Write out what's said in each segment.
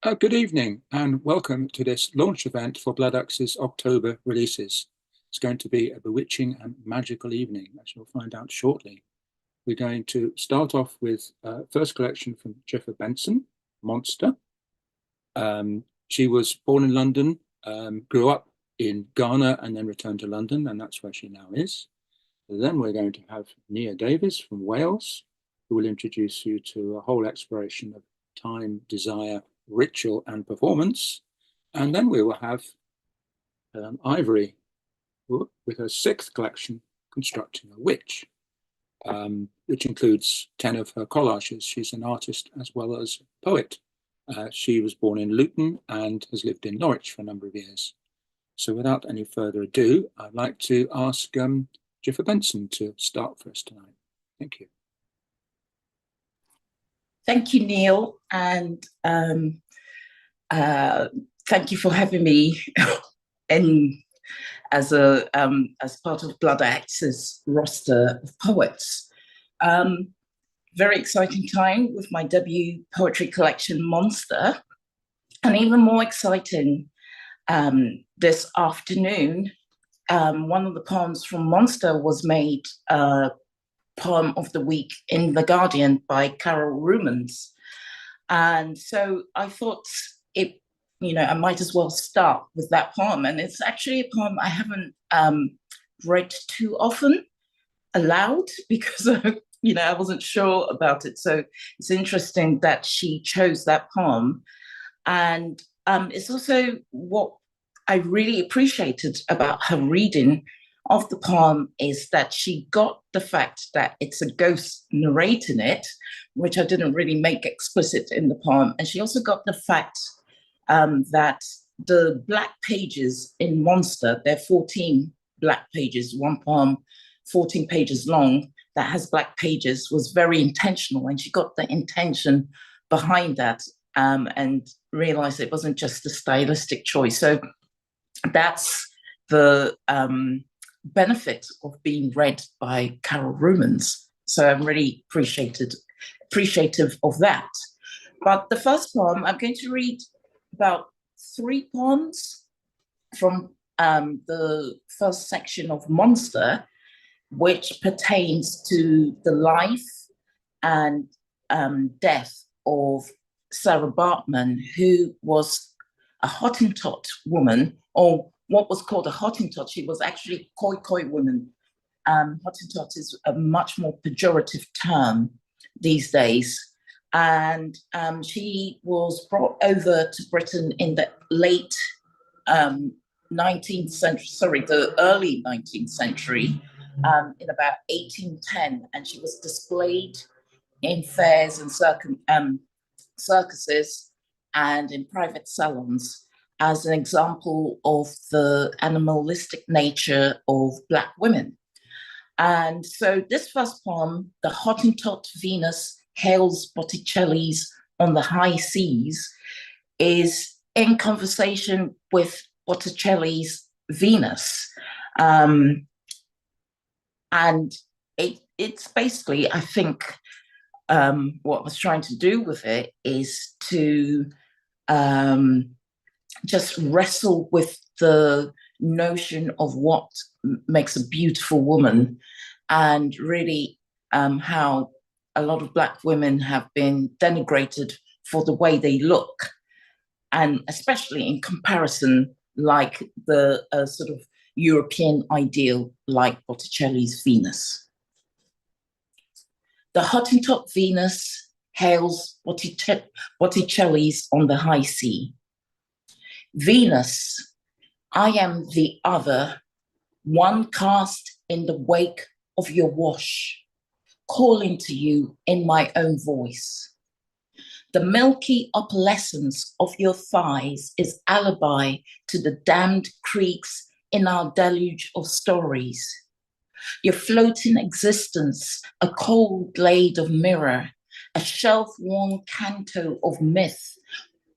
Good evening and welcome to this launch event for Bloodaxe's October releases. It's going to be a bewitching and magical evening, as you'll find out shortly. We're going to start off with first collection from Dzifa Benson, Monster. She was born in London, grew up in Ghana and then returned to London, and that's where she now is. Then we're going to have Nia Davies from Wales, who will introduce you to a whole exploration of time, desire, ritual and performance. And then we will have Helen Ivory with her sixth collection, Constructing a Witch, which includes 10 of her collages. She's an artist as well as a poet. She was born in Luton and has lived in Norwich for a number of years. So without any further ado, I'd like to ask Dzifa Benson to start for us tonight. Thank you. Thank you, Neil, and thank you for having me as part of Bloodaxe's roster of poets. Very exciting time with my debut poetry collection, Monster, and even more exciting this afternoon. One of the poems from Monster was made Poem of the Week in The Guardian by Carol Rumans. And so I thought I might as well start with that poem. And it's actually a poem I haven't read too often aloud because, I wasn't sure about it. So it's interesting that she chose that poem. And it's also what I really appreciated about her reading of the poem is that she got the fact that it's a ghost narrating it, which I didn't really make explicit in the poem. And she also got the fact that the black pages in Monster, there are 14 black pages, one poem, 14 pages long, that has black pages, was very intentional. And she got the intention behind that and realized it wasn't just a stylistic choice. So that's the benefit of being read by Carol Rumans. So I'm really appreciative of that. But the first poem, I'm going to read about 3 poems from the first section of Monster, which pertains to the life and death of Sarah Bartman, who was a Hottentot woman, or what was called a Hottentot. She was actually Khoi woman. Hottentot is a much more pejorative term these days. And she was brought over to Britain in the late 19th century, the early 19th century, in about 1810. And she was displayed in fairs and circuses and in private salons as an example of the animalistic nature of Black women. And so this first poem, The Hottentot Venus Hails Botticelli's On the High Seas, is in conversation with Botticelli's Venus. And it's basically, I think, what I was trying to do with it is to just wrestle with the notion of what makes a beautiful woman, and really how a lot of Black women have been denigrated for the way they look, and especially in comparison, like the sort of European ideal like Botticelli's Venus. The Hottentot Venus hails Botticelli's On the High Sea. Venus, I am the other, one cast in the wake of your wash, calling to you in my own voice. The milky opalescence of your thighs is alibi to the damned creeks in our deluge of stories. Your floating existence, a cold glade of mirror, a shelf-worn canto of myth,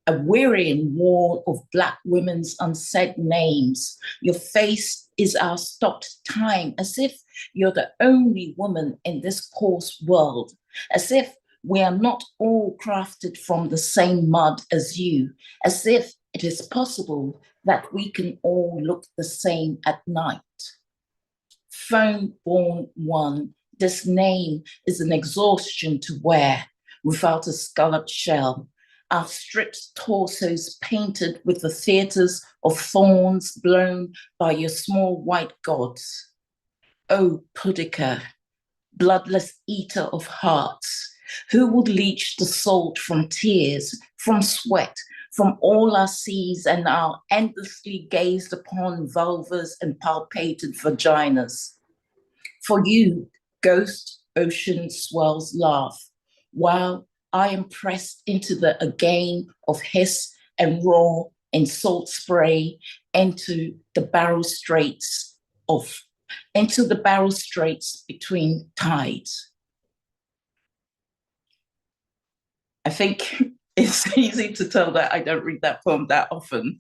a wearying wall of Black women's unsaid names. Your face is our stopped time, as if you're the only woman in this coarse world, as if we are not all crafted from the same mud as you, as if it is possible that we can all look the same at night. Foam-born one, this name is an exhaustion to wear without a scalloped shell. Our stripped torsos painted with the theatres of thorns blown by your small white gods. O Pudica, bloodless eater of hearts, who would leach the salt from tears, from sweat, from all our seas and our endlessly gazed upon vulvas and palpated vaginas? For you, ghost ocean swells laugh, while I am pressed into the again of hiss and roar in salt spray into the barrel straits between tides. I think it's easy to tell that I don't read that poem that often,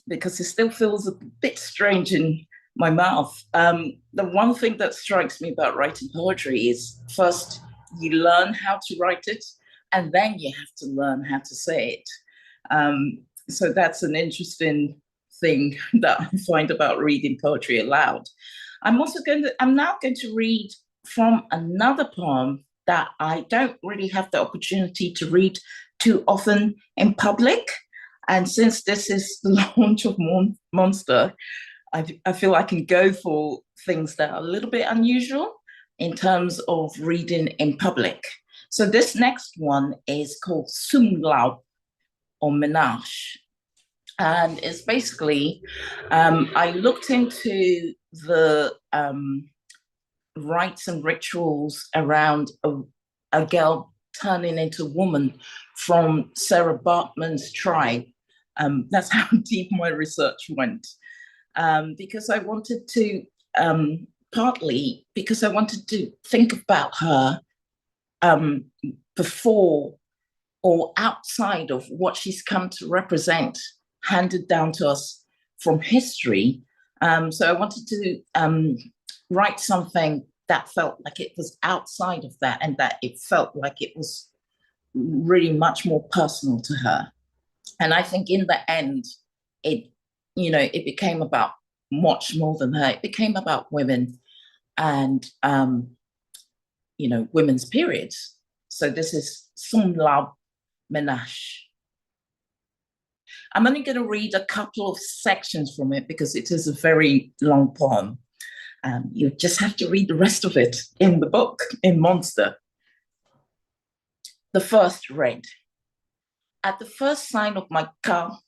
because it still feels a bit strange in my mouth. The one thing that strikes me about writing poetry is, first, you learn how to write it, and then you have to learn how to say it. So that's an interesting thing that I find about reading poetry aloud. I'm now going to read from another poem that I don't really have the opportunity to read too often in public. And since this is the launch of Monster, I feel I can go for things that are a little bit unusual in terms of reading in public. So this next one is called Sumlaub or Menage. And it's basically, I looked into the rites and rituals around a girl turning into a woman from Sarah Bartman's tribe. That's how deep my research went. Because I wanted to, partly because I wanted to think about her before or outside of what she's come to represent, handed down to us from history. So I wanted to write something that felt like it was outside of that, and that it felt like it was really much more personal to her. And I think in the end, it became about much more than her. It became about women and, women's periods. So this is Sumlaub Menage. I'm only going to read a couple of sections from it because it is a very long poem. You just have to read the rest of it in the book, in Monster. The first read. At the first sign of my car,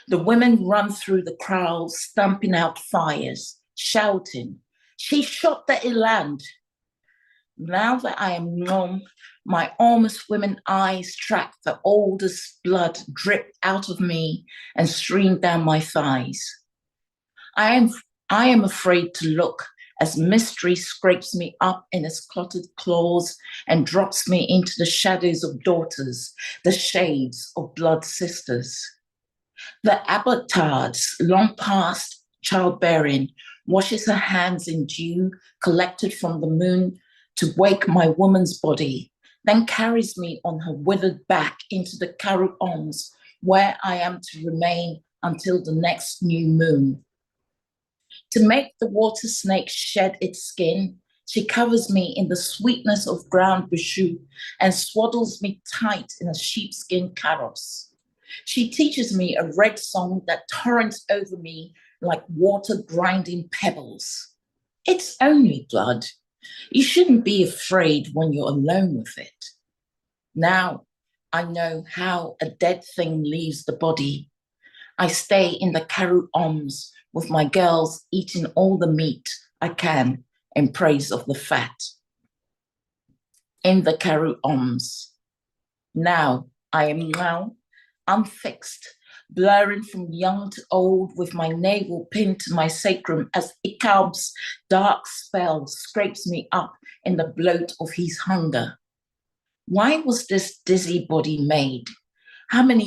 the women run through the crowd, stamping out fires, shouting, "She shot the eland." Now that I am numb, my almost women eyes track the oldest blood drip out of me and stream down my thighs. I am afraid to look as mystery scrapes me up in its clotted claws and drops me into the shadows of daughters, the shades of blood sisters. The abbotard's long past childbearing washes her hands in dew collected from the moon to wake my woman's body, then carries me on her withered back into the Karut Oms, where I am to remain until the next new moon. To make the water snake shed its skin, she covers me in the sweetness of ground bishu and swaddles me tight in a sheepskin karos. She teaches me a red song that torrents over me like water grinding pebbles. It's only blood. You shouldn't be afraid when you're alone with it. Now I know how a dead thing leaves the body. I stay in the Karut Oms with my girls eating all the meat I can in praise of the fat. In the Karut Oms. Now I am unfixed, blurring from young to old with my navel pinned to my sacrum as Ichab's dark spell scrapes me up in the bloat of his hunger. Why was this dizzy body made? How many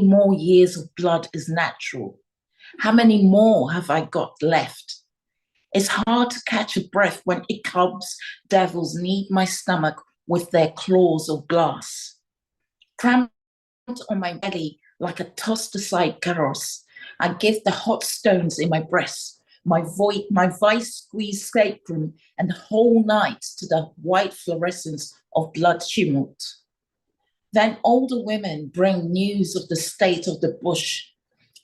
more years of blood is natural? How many more have I got left? It's hard to catch a breath when Ichabod's devils knead my stomach with their claws of glass. Cramped on my belly like a tossed aside carrosse, I give the hot stones in my breast, my vice squeezed sacrum, and the whole night to the white fluorescence of blood tumult. Then older women bring news of the state of the bush.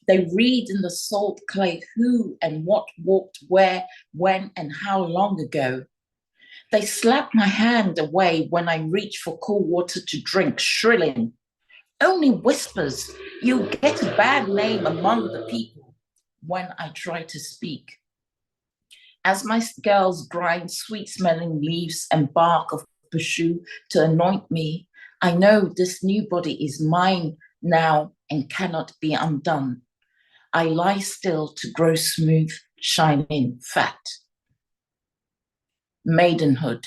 They read in the salt clay who and what walked where, when, and how long ago. They slap my hand away when I reach for cool water to drink, shrilling. Only whispers, you'll get a bad name among the people when I try to speak. As my girls grind sweet-smelling leaves and bark of bashu to anoint me, I know this new body is mine now and cannot be undone. I lie still to grow smooth, shining, fat. Maidenhood.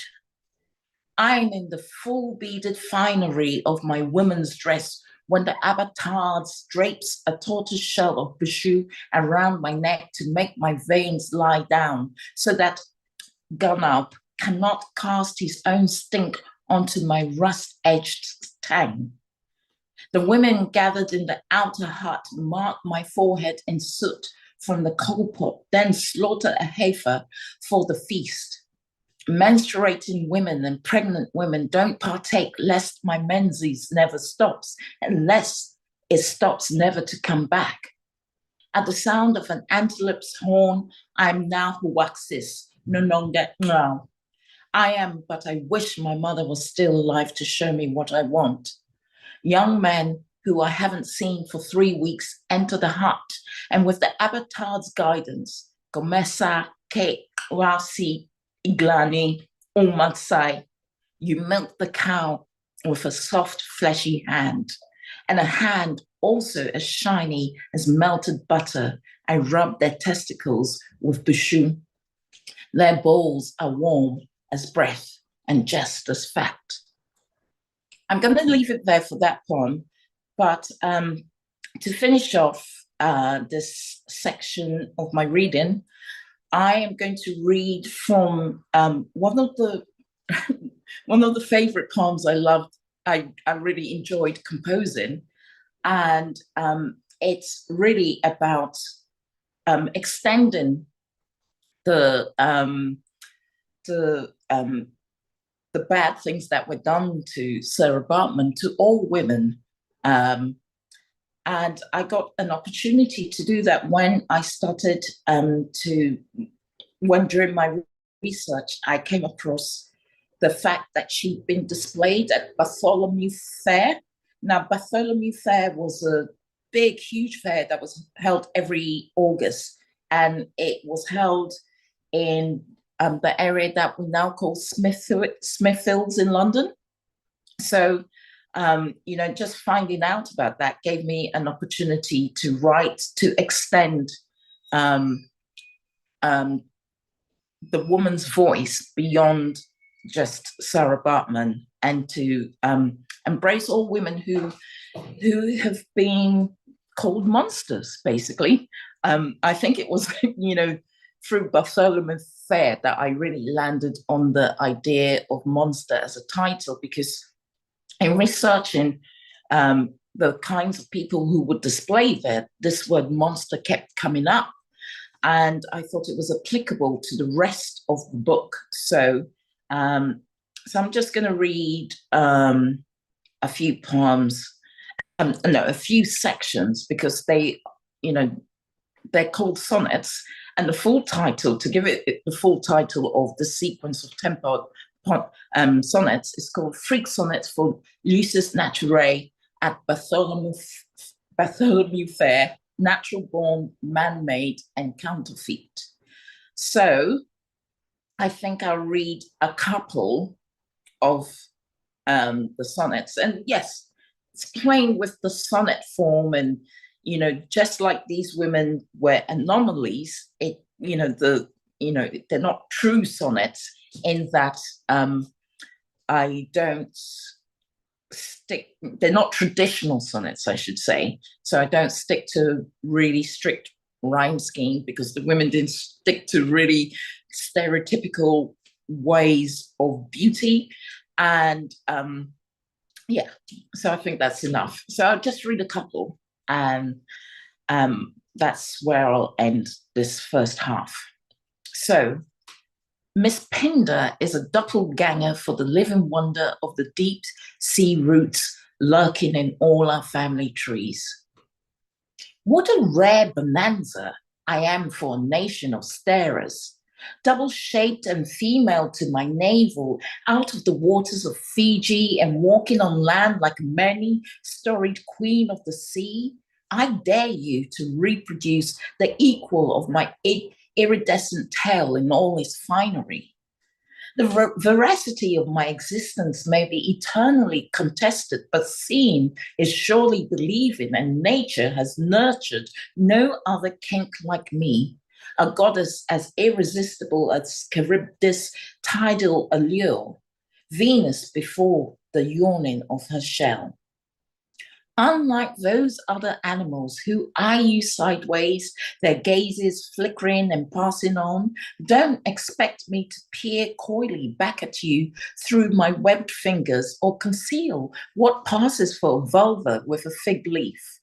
I am in the full beaded finery of my woman's dress when the abattoir drapes a tortoise shell of bashu around my neck to make my veins lie down so that Gunab cannot cast his own stink onto my rust-edged tang. The women gathered in the outer hut mark my forehead in soot from the coal pot, then slaughter a heifer for the feast. Menstruating women and pregnant women don't partake lest my menses never stops, unless it stops never to come back. At the sound of an antelope's horn, I am now Huaxis, no longer now. I am, but I wish my mother was still alive to show me what I want. Young men who I haven't seen for 3 weeks enter the hut, and with the abattoir's guidance, Gomesa ke wasi iglani umansai, you milk the cow with a soft, fleshy hand, and a hand also as shiny as melted butter. I rub their testicles with bashu. Their balls are warm as breath and just as fat. I'm going to leave it there for that poem, but to finish off this section of my reading, I am going to read from one of the favorite poems I loved. I really enjoyed composing, and it's really about extending the bad things that were done to Sarah Bartman to all women. And I got an opportunity to do that when I started when during my research, I came across the fact that she'd been displayed at Bartholomew Fair. Now, Bartholomew Fair was a big, huge fair that was held every August, and it was held in the area that we now call Smithfields in London. So, just finding out about that gave me an opportunity to write, to extend the woman's voice beyond just Sarah Bartman, and to embrace all women who have been called monsters, basically. I think it was, through Bartholomew Fair that I really landed on the idea of monster as a title, because in researching the kinds of people who would display there, this word monster kept coming up. And I thought it was applicable to the rest of the book. So I'm just going to read a few poems, a few sections, because they're called sonnets. And the full title, to give it the full title of the sequence of tempo sonnets, is called Freak Sonnets for Lucis Naturae at Bartholomew Fair, Natural Born, Man-Made, and Counterfeit. So I think I'll read a couple of the sonnets. And yes, it's playing with the sonnet form, and just like these women were anomalies, they're not true sonnets in that they're not traditional sonnets, I should say. So I don't stick to really strict rhyme scheme because the women didn't stick to really stereotypical ways of beauty. And yeah, so I think that's enough. So I'll just read a couple, and that's where I'll end this first half. So, Miss Pinder is a doppelganger for the living wonder of the deep sea roots lurking in all our family trees. What a rare bonanza I am for a nation of starers, double-shaped and female to my navel, out of the waters of Fiji and walking on land like a many-storied queen of the sea. I dare you to reproduce the equal of my iridescent tail in all its finery. The veracity of my existence may be eternally contested, but seeing is surely believing, and nature has nurtured no other kink like me, a goddess as irresistible as Charybdis' tidal allure, Venus before the yawning of her shell. Unlike those other animals who eye you sideways, their gazes flickering and passing on, don't expect me to peer coyly back at you through my webbed fingers or conceal what passes for a vulva with a fig leaf.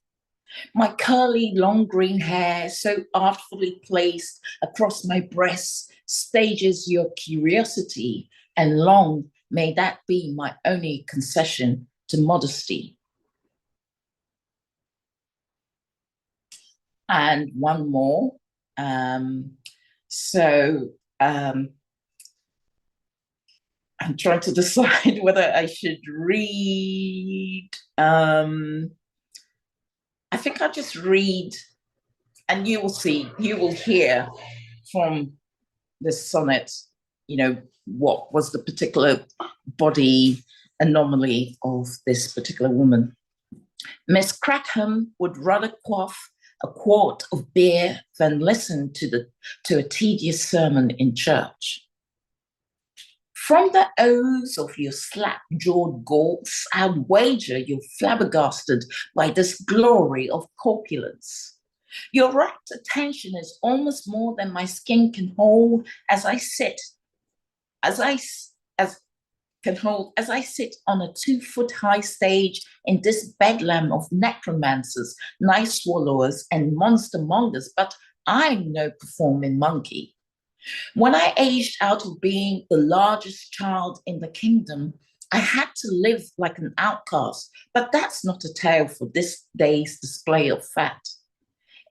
My curly, long green hair, so artfully placed across my breasts, stages your curiosity, and long may that be my only concession to modesty. And one more. I'm trying to decide whether I should read. I think I'll just read, and you will hear from this sonnet, what was the particular body anomaly of this particular woman. Miss Crackham would rather quaff a quart of beer than listen to a tedious sermon in church. From the O's of your slap-jawed Gauls, I'd wager you're flabbergasted by this glory of corpulence. Your rapt attention is almost more than my skin can hold as I sit on a 2-foot-high stage in this bedlam of necromancers, knife swallowers, and monster mongers, but I'm no performing monkey. When I aged out of being the largest child in the kingdom, I had to live like an outcast, but that's not a tale for this day's display of fat.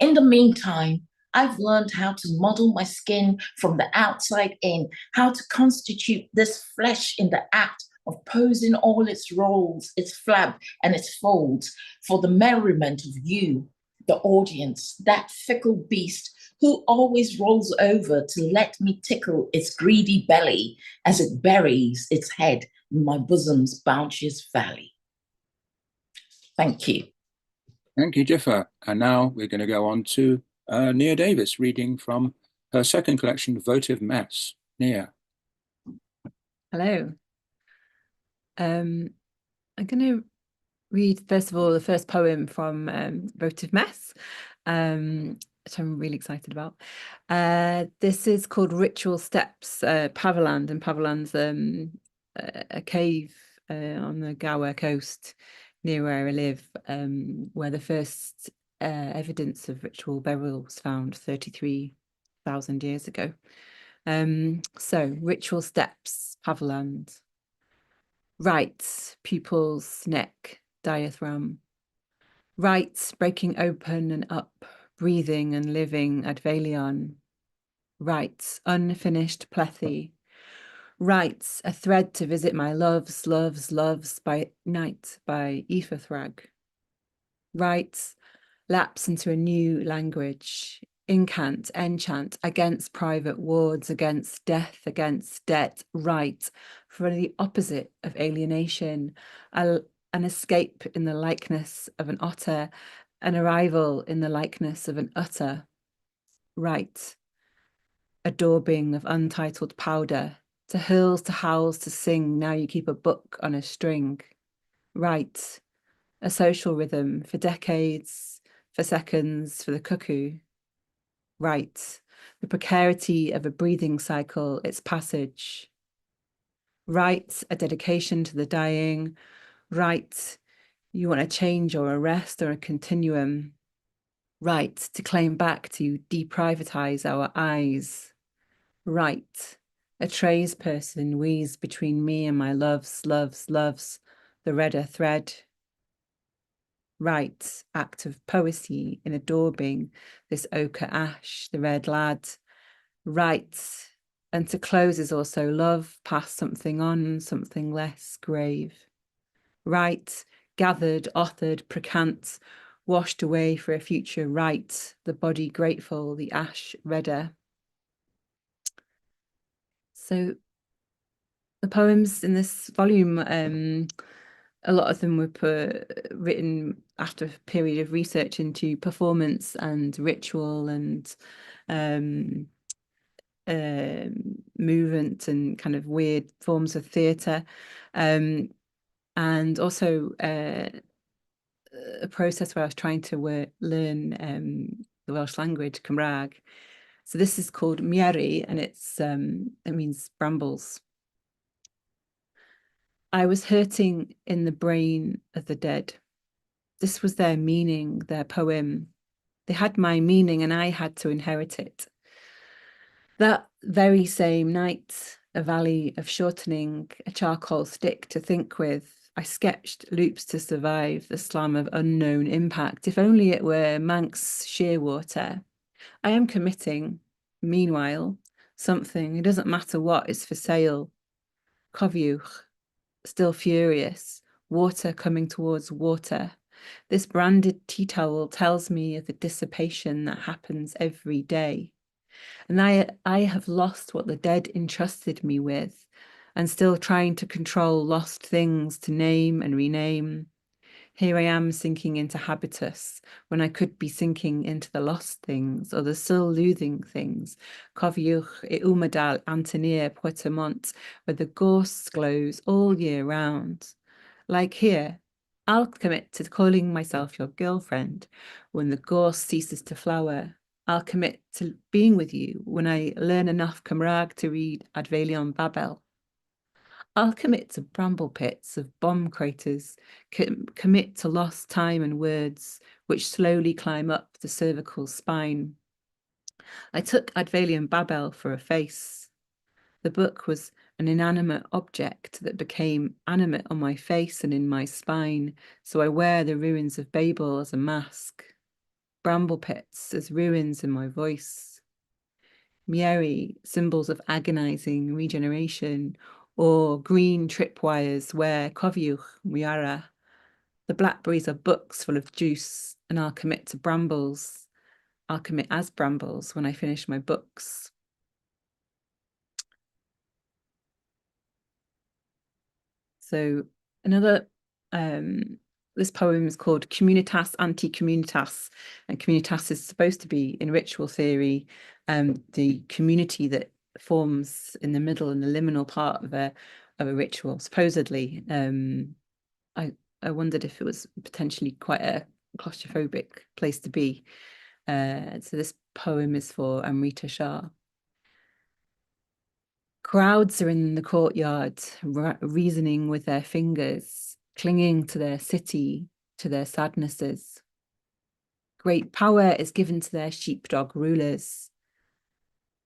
In the meantime, I've learned how to model my skin from the outside in, how to constitute this flesh in the act of posing all its rolls, its flab, and its folds for the merriment of you, the audience, that fickle beast who always rolls over to let me tickle its greedy belly as it buries its head in my bosom's bounteous valley. Thank you. Thank you, Dzifa. And now we're going to go on to Nia Davies, reading from her second collection, Votive Mess. Nia. Hello. I'm going to read, first of all, the first poem from Votive Mess, which I'm really excited about. This is called Ritual Steps, Paviland, and Paviland's a cave on the Gower coast near where I live, where the first evidence of ritual burial was found 33,000 years ago. So, Ritual Steps, Paviland. Right, pupils, neck, diaphragm. Right, breaking open and up, breathing and living ad velion. Right, unfinished plethy. Right, a thread to visit my loves by night by Etherthrag. Right, lapse into a new language. Incant, enchant, against private wards, against death, against debt. Right, for the opposite of alienation. An escape in the likeness of an otter, an arrival in the likeness of an utter. Right, a daubing of untitled powder, to hills, to howls, to sing, now you keep a book on a string. Right, a social rhythm for decades, for seconds, for the cuckoo. Right. The precarity of a breathing cycle, its passage. Right. A dedication to the dying. Right. You want a change or a rest or a continuum. Right. To claim back, to deprivatize our eyes. Right. A trays person weaves between me and my loves, the redder thread. Right. Act of poesy in adorbing this ochre ash, the red lad. Right. And to close is also love, pass something on, something less grave. Right. Gathered, authored, precant, washed away for a future right, the body grateful, the ash redder. So the poems in this volume, a lot of them were written after a period of research into performance and ritual and movement and kind of weird forms of theatre, and also a process where I was trying to learn the Welsh language, Cymraeg. So this is called Mieri, and it means brambles. I was hurting in the brain of the dead. This was their meaning, their poem. They had my meaning and I had to inherit it. That very same night, a valley of shortening, a charcoal stick to think with, I sketched loops to survive the slam of unknown impact. If only it were Manx shearwater. I am committing, meanwhile, something, it doesn't matter what, is for sale. Cofiwch. Still furious, water coming towards water. This branded tea towel tells me of the dissipation that happens every day. And I have lost what the dead entrusted me with, and still trying to control lost things to name and rename. Here I am sinking into habitus when I could be sinking into the lost things or the still loothing things. Cofiwch I Umadal Antonia Puertomont, where the gorse glows all year round. Like here, I'll commit to calling myself your girlfriend when the gorse ceases to flower. I'll commit to being with you when I learn enough Cymraeg to read Adfeilion Babel. I'll commit to bramble pits of bomb craters, commit to lost time and words, which slowly climb up the cervical spine. I took Adfeilion Babel for a face. The book was an inanimate object that became animate on my face and in my spine, so I wear the ruins of Babel as a mask. Bramble pits as ruins in my voice. Mieri, symbols of agonizing regeneration, or green tripwires where Cofiwch Miara. The blackberries are books full of juice, and I'll commit to brambles. I'll commit as brambles when I finish my books. So another, this poem is called Communitas Anti-Communitas, and communitas is supposed to be, in ritual theory, the community that forms in the middle and the liminal part of a ritual, supposedly. I wondered if it was potentially quite a claustrophobic place to be. So this poem is for Amrita Shah. Crowds are in the courtyard, reasoning with their fingers, clinging to their city, to their sadnesses. Great power is given to their sheepdog rulers.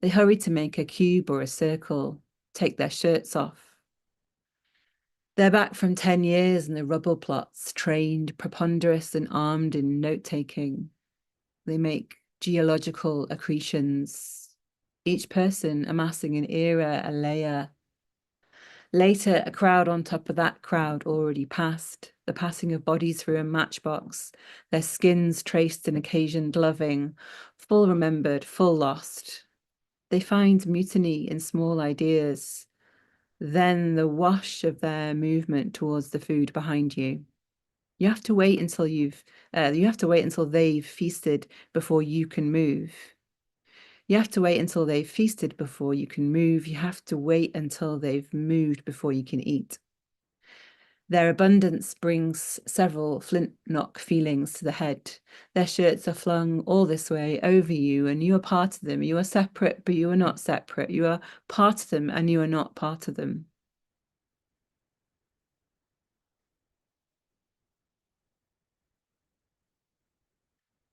They hurry to make a cube or a circle, take their shirts off. They're back from 10 years in the rubble plots, trained, preponderous and armed in note-taking. They make geological accretions, each person amassing an era, a layer. Later, a crowd on top of that crowd already passed, the passing of bodies through a matchbox, their skins traced in occasioned loving, full remembered, full lost. They find mutiny in small ideas, then the wash of their movement towards the food behind you. You have to wait until they've feasted before you can move. You have to wait until they've feasted before you can move. You have to wait until they've moved before you can eat. Their abundance brings several flint-knock feelings to the head. Their shirts are flung all this way over you, and you are part of them. You are separate, but you are not separate. You are part of them, and you are not part of them.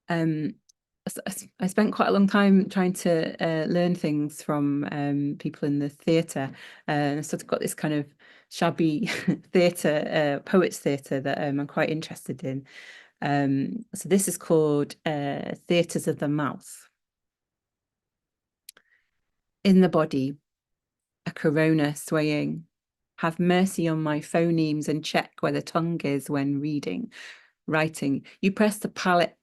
I spent quite a long time trying to learn things from people in the theatre. So I've got this kind of shabby theatre, poets theatre that I'm quite interested in. So this is called Theatres of the Mouth. In the body, a corona swaying. Have mercy on my phonemes and check where the tongue is when writing. You press the palate,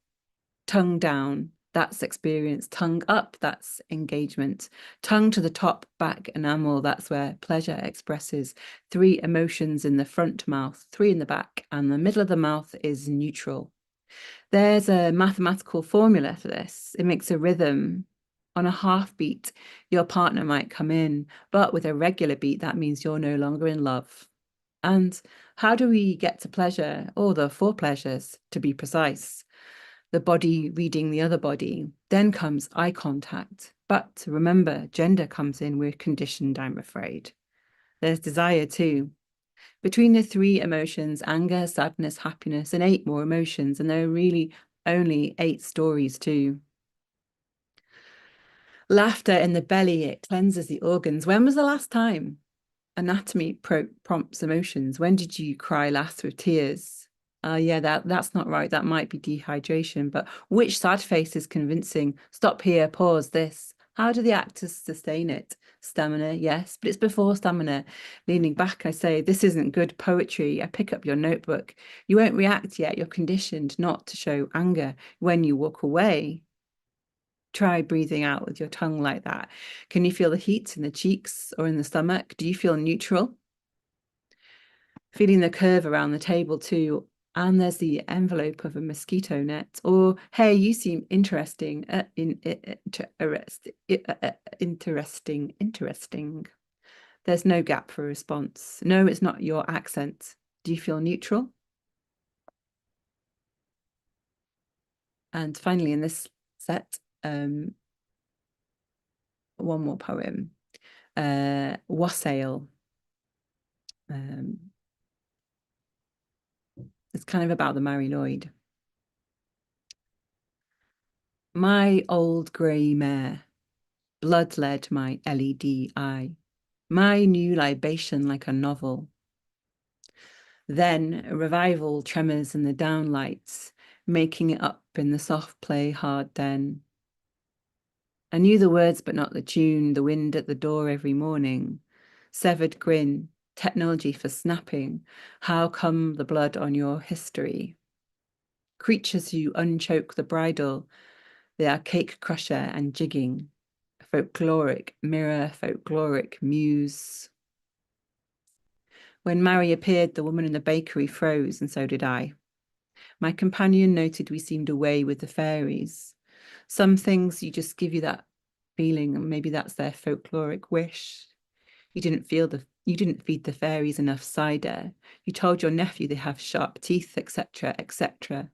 tongue down, that's experience. Tongue up, that's engagement. Tongue to the top, back enamel, that's where pleasure expresses. 3 emotions in the front mouth, 3 in the back, and the middle of the mouth is neutral. There's a mathematical formula for this. It makes a rhythm. On a half beat, your partner might come in, but with a regular beat, that means you're no longer in love. And how do we get to pleasure, or the 4 pleasures, to be precise? The body reading the other body. Then comes eye contact. But remember, gender comes in. We're conditioned, I'm afraid. There's desire too. Between the 3 emotions, anger, sadness, happiness, and 8 more emotions. And there are really only 8 stories too. Laughter in the belly, it cleanses the organs. When was the last time? Anatomy prompts emotions. When did you cry last with tears? Yeah, that's not right. That might be dehydration. But which sad face is convincing? Stop here, pause this. How do the actors sustain it? Stamina, yes, but it's before stamina. Leaning back, I say, this isn't good poetry. I pick up your notebook. You won't react yet. You're conditioned not to show anger. When you walk away, try breathing out with your tongue like that. Can you feel the heat in the cheeks or in the stomach? Do you feel neutral? Feeling the curve around the table too. And there's the envelope of a mosquito net. Or, hey, you seem interesting. Interesting. There's no gap for a response. No, it's not your accent. Do you feel neutral? And finally, in this set, one more poem. Wassail. It's kind of about the Mary Lloyd. My old grey mare, blood led my LED eye, my new libation like a novel. Then a revival tremors in the downlights, making it up in the soft play hard den. I knew the words but not the tune, the wind at the door every morning, severed grin, technology for snapping, how come the blood on your history? Creatures who unchoke the bridle, they are cake crusher and jigging, folkloric mirror, folkloric muse. When Mary appeared, the woman in the bakery froze, and so did I. My companion noted we seemed away with the fairies. Some things you just give you that feeling, and maybe that's their folkloric wish. You didn't feed the fairies enough cider. You told your nephew they have sharp teeth, etc., etc.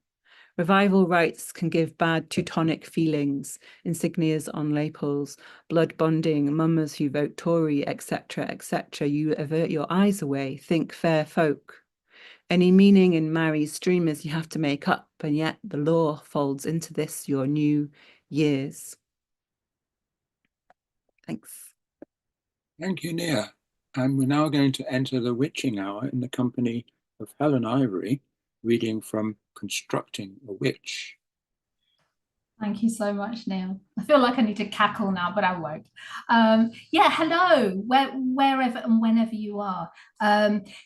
Revival rites can give bad Teutonic feelings, insignias on lapels, blood bonding, mummers who vote Tory, etc., etc. You avert your eyes away, think fair folk. Any meaning in Mary's streamers you have to make up, and yet the law folds into this your new years. Thanks. Thank you, Nia. And we're now going to enter the witching hour in the company of Helen Ivory, reading from Constructing a Witch. Thank you so much, Neil. I feel like I need to cackle now, but I won't. Yeah, hello, wherever and whenever you are.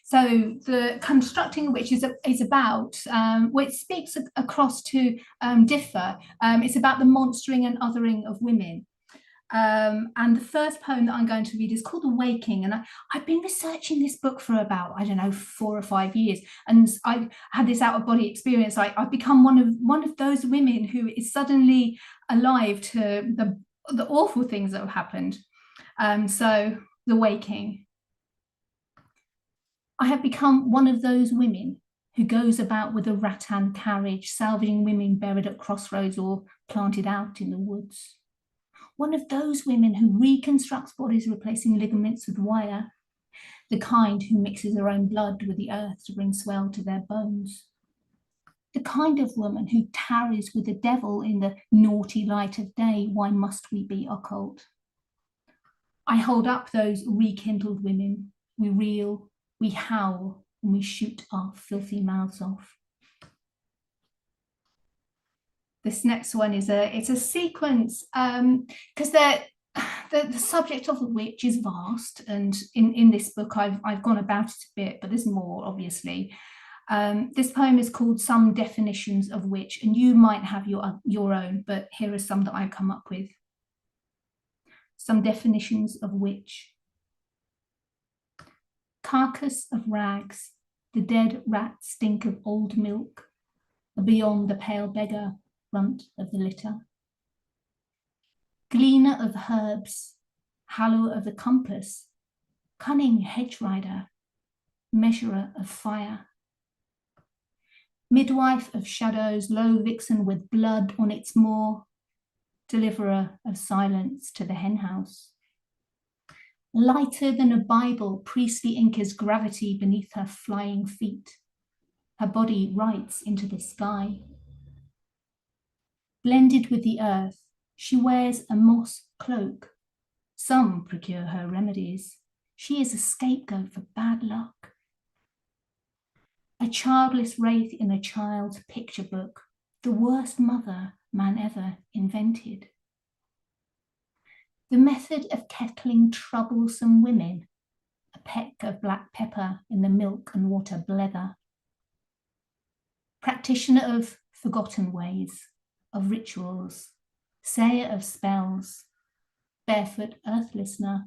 So the Constructing a Witch is about, well, it speaks across to Dzifa. It's about the monstering and othering of women. And the first poem that I'm going to read is called Awaking, and I've been researching this book for about, I don't know, 4 or 5 years, and I had this out-of-body experience. I've become one of those women who is suddenly alive to the awful things that have happened. So the waking. I have become one of those women who goes about with a rattan carriage, salvaging women buried at crossroads or planted out in the woods. One of those women who reconstructs bodies, replacing ligaments with wire, the kind who mixes her own blood with the earth to bring swell to their bones. The kind of woman who tarries with the devil in the naughty light of day. Why must we be occult? I hold up those rekindled women. We reel, we howl, and we shoot our filthy mouths off. This next one is it's a sequence because the subject of the witch is vast, and in this book I've gone about it a bit, but there's more, obviously. This poem is called Some Definitions of Witch, and you might have your own, but here are some that I've come up with. Some definitions of witch. Carcass of rags, the dead rat stink of old milk, beyond the pale beggar front of the litter. Gleaner of herbs, hallower of the compass, cunning hedge rider, measurer of fire. Midwife of shadows, low vixen with blood on its moor, deliverer of silence to the henhouse. Lighter than a Bible, priestly Inca's gravity beneath her flying feet. Her body writes into the sky. Blended with the earth, she wears a moss cloak. Some procure her remedies. She is a scapegoat for bad luck. A childless wraith in a child's picture book, the worst mother man ever invented. The method of kettling troublesome women, a peck of black pepper in the milk and water blether. Practitioner of forgotten ways, of rituals, sayer of spells, barefoot earth listener,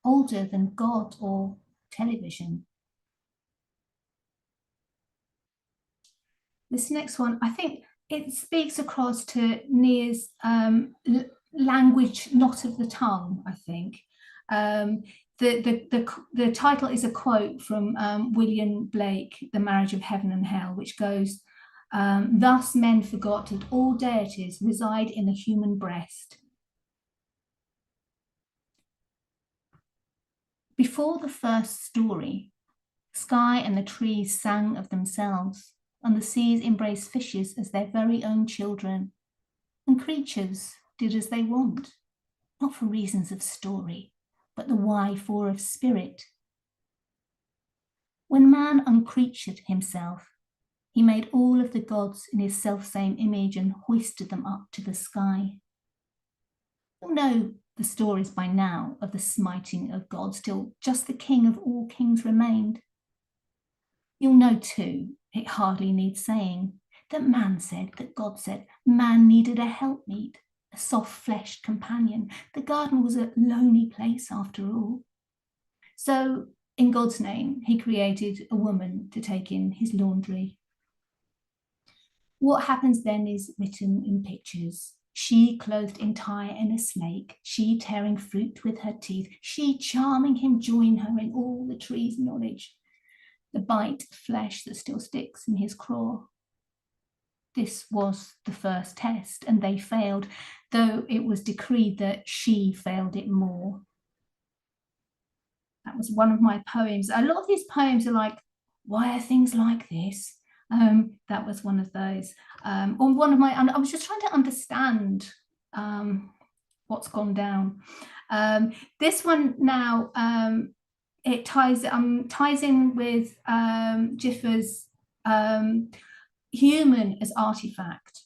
older than God or television. This next one, I think it speaks across to Nia's language, not of the tongue, I think. The title is a quote from William Blake, The Marriage of Heaven and Hell, which goes, thus men forgot that all deities reside in the human breast. Before the first story, sky and the trees sang of themselves, and the seas embraced fishes as their very own children, and creatures did as they want, not for reasons of story, but the why for of spirit. When man uncreatured himself, he made all of the gods in his self-same image and hoisted them up to the sky. You'll know the stories by now of the smiting of gods, till just the king of all kings remained. You'll know too, it hardly needs saying, that man said, that God said, man needed a helpmeet, a soft-fleshed companion. The garden was a lonely place after all. So, in God's name, he created a woman to take in his laundry. What happens then is written in pictures. She clothed entire in a snake, she tearing fruit with her teeth, she charming him join her in all the tree's knowledge, the bite of flesh that still sticks in his craw. This was the first test, and they failed, though it was decreed that she failed it more. That was one of my poems. A lot of these poems are like, why are things like this? That was one of those. On one of my, I was just trying to understand what's gone down. This one now, it ties in with Dzifa's human as artifact.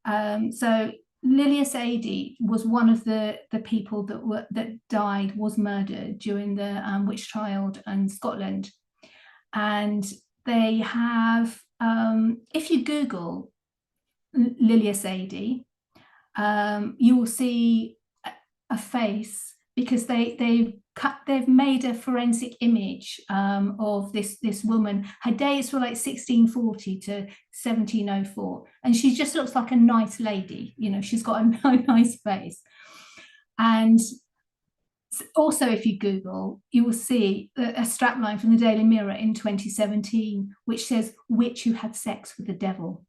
So Lilius Adi was one of the people that died, was murdered during the witch trial in Scotland, and they have, if you Google Lilius Adi, you will see a face, because they've made a forensic image of this woman. Her dates were like 1640 to 1704, and she just looks like a nice lady. You know, she's got a nice face, and Also, if you Google, you will see a strapline from the Daily Mirror in 2017, which says, "Witch who had sex with the devil."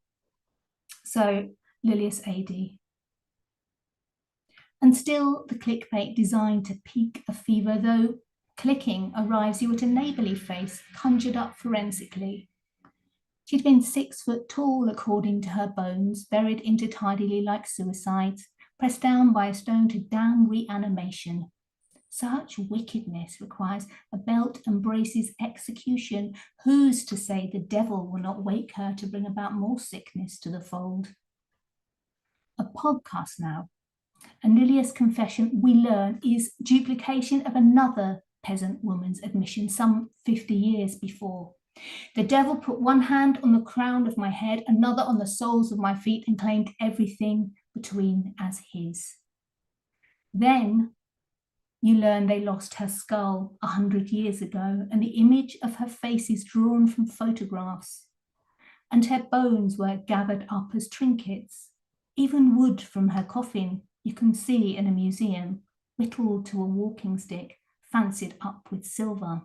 So, Lilius AD. And still the clickbait designed to pique a fever, though clicking arrives you at a neighbourly face conjured up forensically. She'd been 6 foot tall, according to her bones, buried intertidally like suicides, pressed down by a stone to damn reanimation. Such wickedness requires a belt and braces execution. Who's to say the devil will not wake her to bring about more sickness to the fold? A podcast now. And Lilia's confession, we learn, is duplication of another peasant woman's admission some 50 years before. The devil put one hand on the crown of my head, another on the soles of my feet, and claimed everything between as his. Then you learn they lost her skull 100 years ago, and the image of her face is drawn from photographs, and her bones were gathered up as trinkets. Even wood from her coffin you can see in a museum, whittled to a walking stick, fancied up with silver.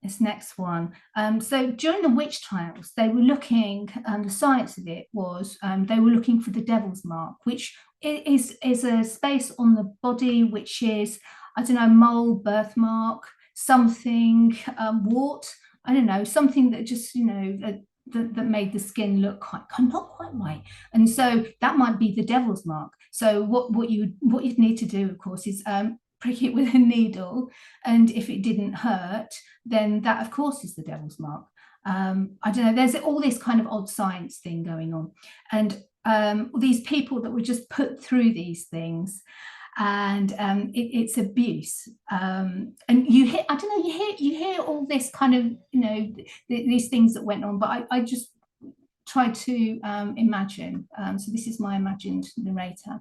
This next one. So during the witch trials, they were looking, the science of it was, they were looking for the devil's mark, which is a space on the body, which is, I don't know, mole, birthmark, something, wart, I don't know, something that just, you know, that made the skin look not quite right. And so that might be the devil's mark. So what you'd need to do, of course, is prick it with a needle, and if it didn't hurt, then that of course is the devil's mark. I don't know, there's all this kind of odd science thing going on, and these people that were just put through these things, and it's abuse, and you hear, I don't know, you hear all this kind of, you know, these things that went on, but I just tried to imagine, so this is my imagined narrator.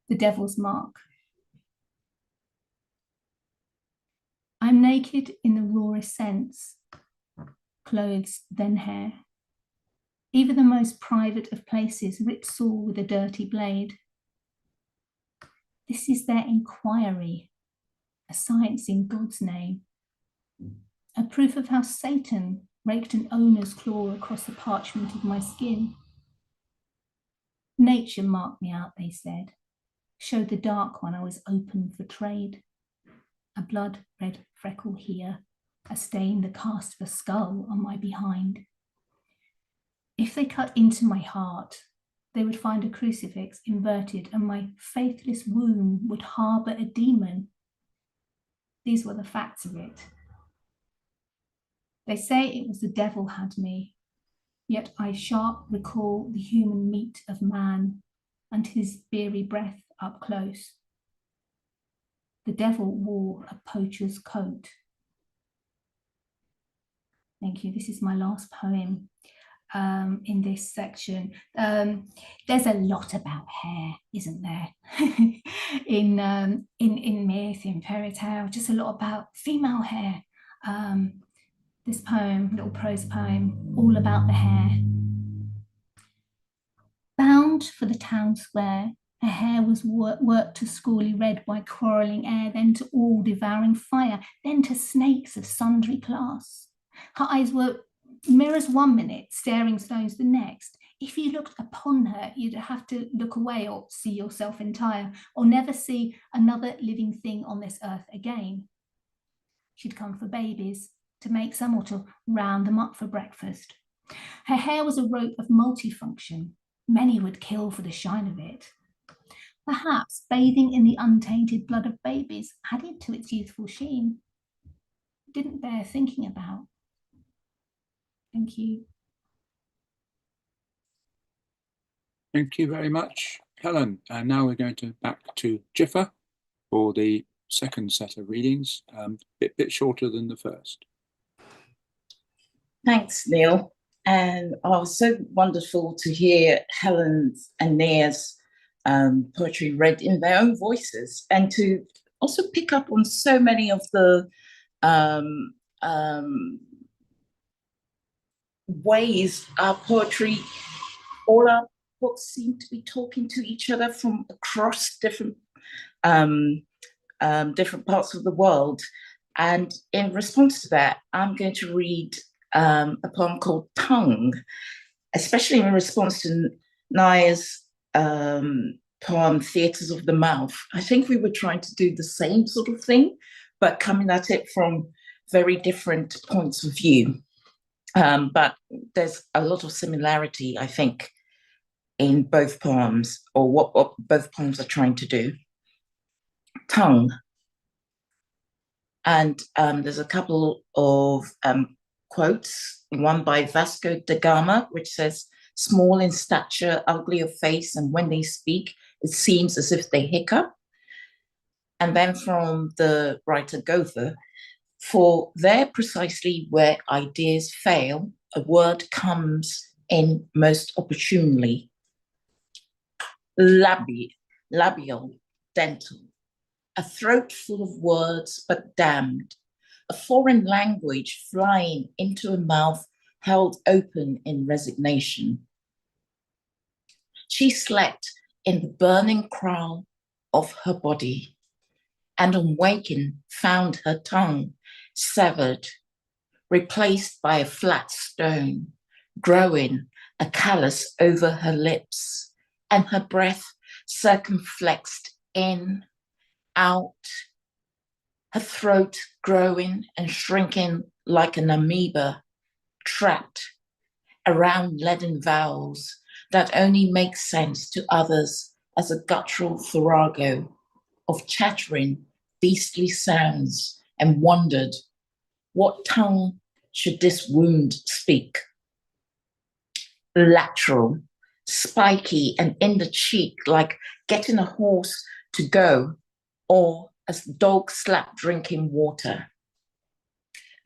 The devil's mark. I'm naked in the rawest sense, clothes, then hair. Even the most private of places ripped sore with a dirty blade. This is their inquiry, a science in God's name, a proof of how Satan raked an owner's claw across the parchment of my skin. Nature marked me out, they said, showed the dark one I was open for trade. A blood-red freckle here, a stain the cast of a skull on my behind. If they cut into my heart, they would find a crucifix inverted, and my faithless womb would harbour a demon. These were the facts of it. They say it was the devil had me, yet I sharp recall the human meat of man and his beery breath up close. The devil wore a poacher's coat. Thank you. This is my last poem in this section. There's a lot about hair, isn't there? in myth, in fairy tale, just a lot about female hair. This poem, little prose poem, all about the hair. Bound for the town square, her hair was worked to schooly red by quarrelling air, then to all-devouring fire, then to snakes of sundry class. Her eyes were mirrors 1 minute, staring stones the next. If you looked upon her, you'd have to look away or see yourself entire, or never see another living thing on this earth again. She'd come for babies, to make some or to round them up for breakfast. Her hair was a rope of multifunction. Many would kill for the shine of it. Perhaps bathing in the untainted blood of babies added to its youthful sheen. It didn't bear thinking about. Thank you. Thank you very much, Helen. And now we're going to back to Dzifa for the second set of readings, bit shorter than the first. Thanks, Neil. And so wonderful to hear Helen's and Nia's poetry read in their own voices, and to also pick up on so many of the ways our poetry, all our what seem to be talking to each other from across different parts of the world. And in response to that, I'm going to read a poem called Tongue, especially in response to Nia's poem, Theatres of the Mouth. I think we were trying to do the same sort of thing, but coming at it from very different points of view. But there's a lot of similarity, I think, in both poems, or what both poems are trying to do. Tongue. And there's a couple of quotes, one by Vasco da Gama, which says, "Small in stature, ugly of face, and when they speak, it seems as if they hiccup." And then from the writer Goethe, "For there precisely where ideas fail, a word comes in most opportunely." Labial, dental. A throat full of words but damned, a foreign language flying into a mouth held open in resignation. She slept in the burning kraal of her body, and on waking found her tongue severed, replaced by a flat stone, growing a callus over her lips, and her breath circumflexed in, out, her throat growing and shrinking like an amoeba, trapped around leaden vowels that only make sense to others as a guttural farrago of chattering beastly sounds, and wondered, what tongue should this wound speak? Lateral, spiky and in the cheek, like getting a horse to go, or as dog slap drinking water.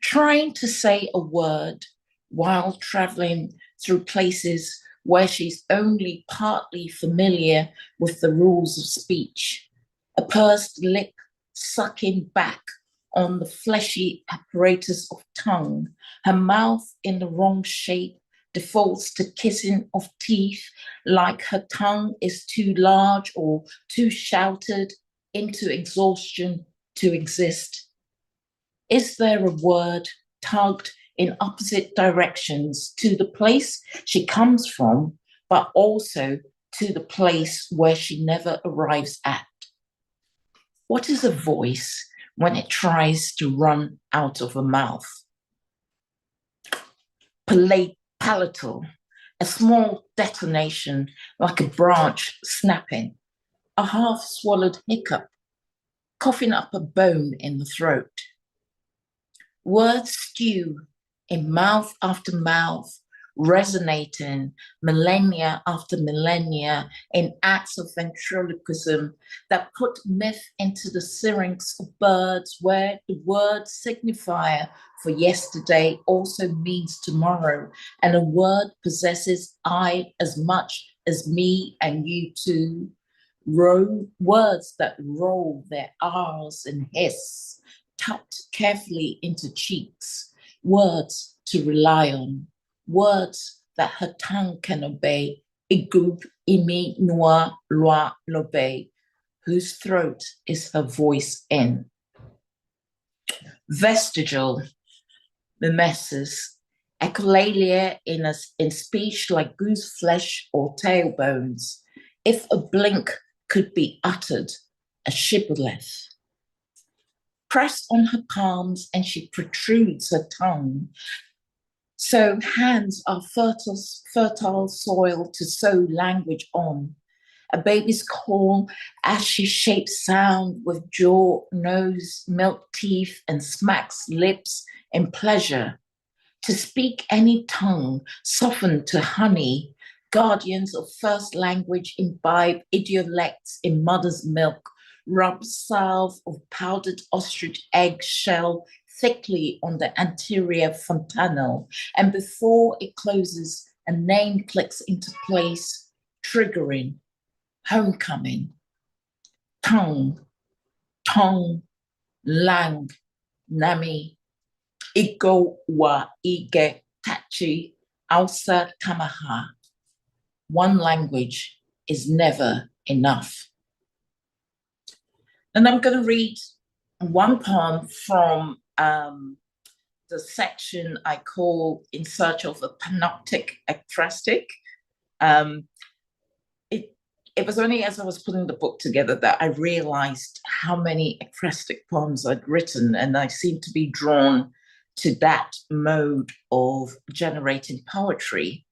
Trying to say a word while traveling through places where she's only partly familiar with the rules of speech, a pursed lip sucking back on the fleshy apparatus of tongue, her mouth in the wrong shape defaults to kissing of teeth, like her tongue is too large or too shouted into exhaustion to exist. Is there a word tugged in opposite directions to the place she comes from, but also to the place where she never arrives at? What is a voice when it tries to run out of a mouth? Palatal, a small detonation like a branch snapping, a half-swallowed hiccup, coughing up a bone in the throat. Words stew in mouth after mouth, resonating millennia after millennia in acts of ventriloquism that put myth into the syrinx of birds, where the word signifier for yesterday also means tomorrow, and a word possesses I as much as me and you too. Words that roll their R's and hiss, tucked carefully into cheeks, words to rely on, words that her tongue can obey, igub, imi, noa, loa, lobe, whose throat is her voice in. Vestigial, mimesis, echolalia in speech like goose flesh or tailbones. If a blink could be uttered, a shibboleth. Press on her palms and she protrudes her tongue. So hands are fertile soil to sow language on. A baby's call as she shapes sound with jaw, nose, milk teeth, and smacks lips in pleasure. To speak any tongue, softened to honey, guardians of first language imbibe idiolects in mother's milk, rub salve of powdered ostrich egg shell thickly on the anterior fontanelle, and before it closes, a name clicks into place, triggering homecoming. Tongue, lang, nami, igo wa ige tachi, ausa tamaha. one language is never enough. And I'm going to read one poem from the section I call In Search of a Panoptic Ekphrastic. It was only as I was putting the book together that I realized how many ekphrastic poems I'd written, and I seemed to be drawn to that mode of generating poetry.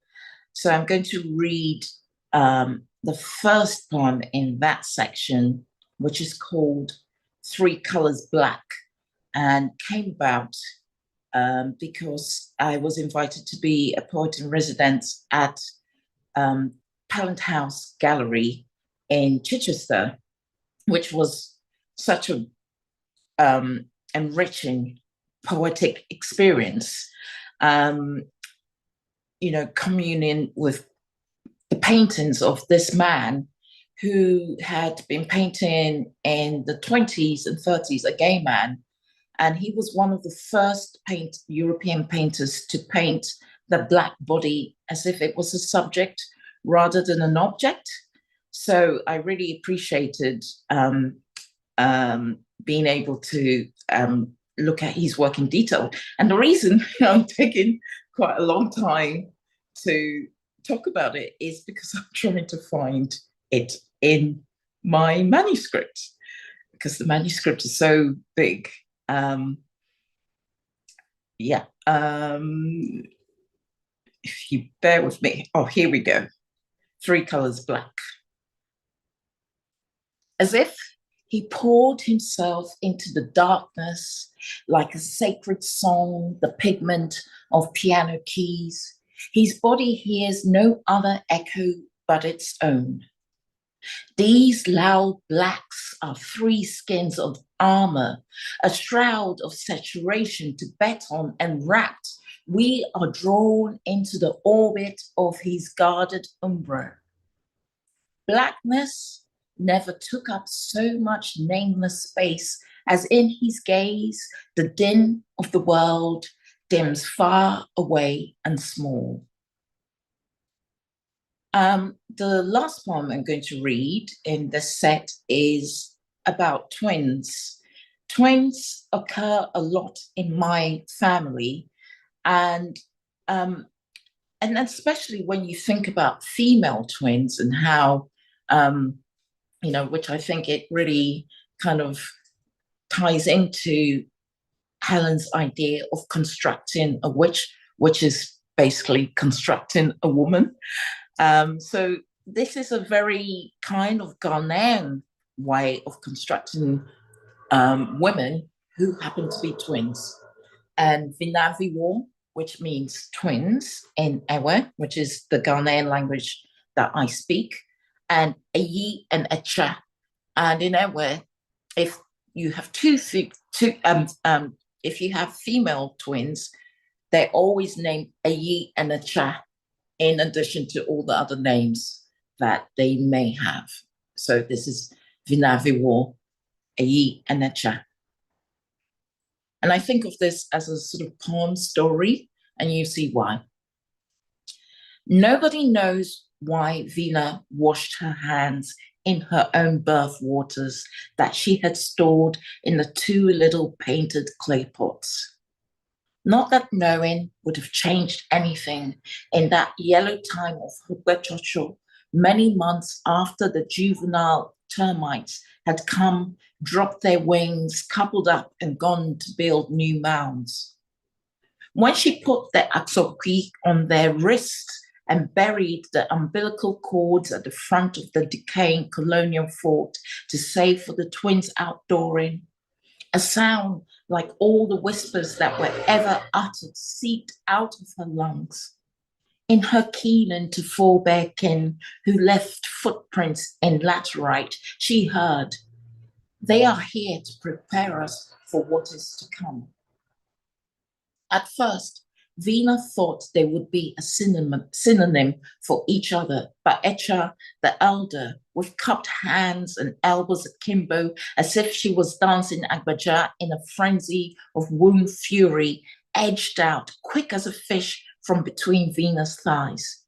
So I'm going to read the first poem in that section, which is called Three Colors Black, and came about because I was invited to be a poet in residence at Pallant House Gallery in Chichester, which was such a enriching poetic experience. You know, communing with the paintings of this man who had been painting in the 20s and 30s, a gay man. And he was one of the first European painters to paint the Black body as if it was a subject rather than an object. So I really appreciated being able to look at his work in detail. And the reason I'm taking quite a long time to talk about it is because I'm trying to find it in my manuscript, because the manuscript is so big. If you bear with me. Oh, here we go. Three Colors Black. As if he poured himself into the darkness like a sacred song, the pigment of piano keys. His body hears no other echo but its own. These loud blacks are three skins of armor, a shroud of saturation to bet on, and wrapped, we are drawn into the orbit of his guarded umbra. Blackness never took up so much nameless space as in his gaze, the din of the world dims far away and small. The last poem I'm going to read in this set is about twins. Twins occur a lot in my family, and especially when you think about female twins and how, you know, which I think it really kind of ties into Helen's idea of constructing a witch, which is basically constructing a woman. So this is a very kind of Ghanaian way of constructing women who happen to be twins. And Vinaviwo, which means twins in Ewe, which is the Ghanaian language that I speak, and Eyi and Echa. And in Ewe, if you have if you have female twins, they're always named Eyi and Echa, in addition to all the other names that they may have. So this is Vinaviwo, Eyi and Echa. And I think of this as a sort of poem story, and you see why. Nobody knows why Vina washed her hands in her own birth waters that she had stored in the two little painted clay pots. Not that knowing would have changed anything in that yellow time of Hubechocho, many months after the juvenile termites had come, dropped their wings, coupled up and gone to build new mounds. When she put the aksoki on their wrists and buried the umbilical cords at the front of the decaying colonial fort to save for the twins' outdooring, a sound like all the whispers that were ever uttered seeped out of her lungs. In her keening to forebear kin who left footprints in laterite, she heard, they are here to prepare us for what is to come. At first, Vina thought they would be a synonym for each other, but Echa, the elder, with cupped hands and elbows akimbo, as if she was dancing agbaja in a frenzy of womb fury, edged out, quick as a fish, from between Vina's thighs.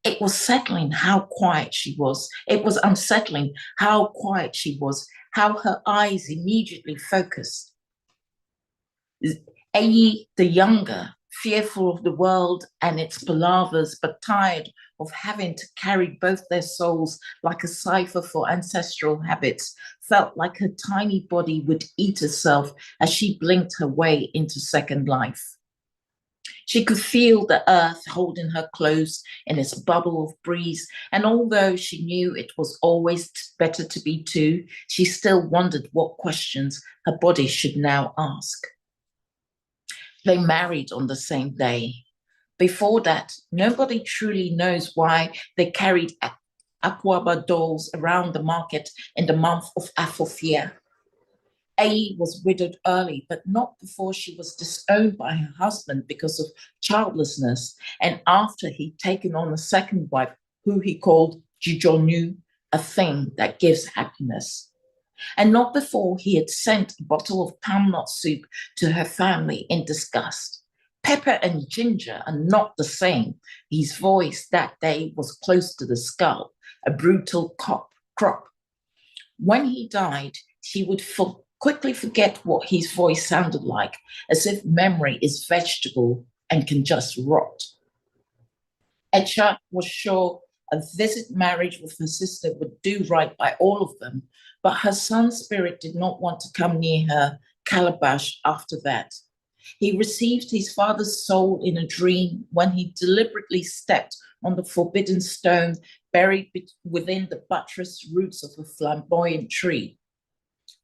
It was settling how quiet she was. It was unsettling how quiet she was, how her eyes immediately focused. Ayi, the younger, fearful of the world and its palavers, but tired of having to carry both their souls like a cipher for ancestral habits, felt like her tiny body would eat herself as she blinked her way into second life. She could feel the earth holding her close in its bubble of breeze, and although she knew it was always better to be two, she still wondered what questions her body should now ask. They married on the same day. Before that, nobody truly knows why they carried Aquaba dolls around the market in the month of Afofia. Ayi was widowed early, but not before she was disowned by her husband because of childlessness, and after he'd taken on a second wife, who he called Jijonu, a thing that gives happiness. And not before he had sent a bottle of palm nut soup to her family in disgust. Pepper and ginger are not the same. His voice that day was close to the skull, a brutal crop. When he died, she would quickly forget what his voice sounded like, as if memory is vegetable and can just rot. Echa was sure a visit marriage with her sister would do right by all of them, but her son's spirit did not want to come near her calabash after that. He received his father's soul in a dream when he deliberately stepped on the forbidden stone buried within the buttress roots of a flamboyant tree.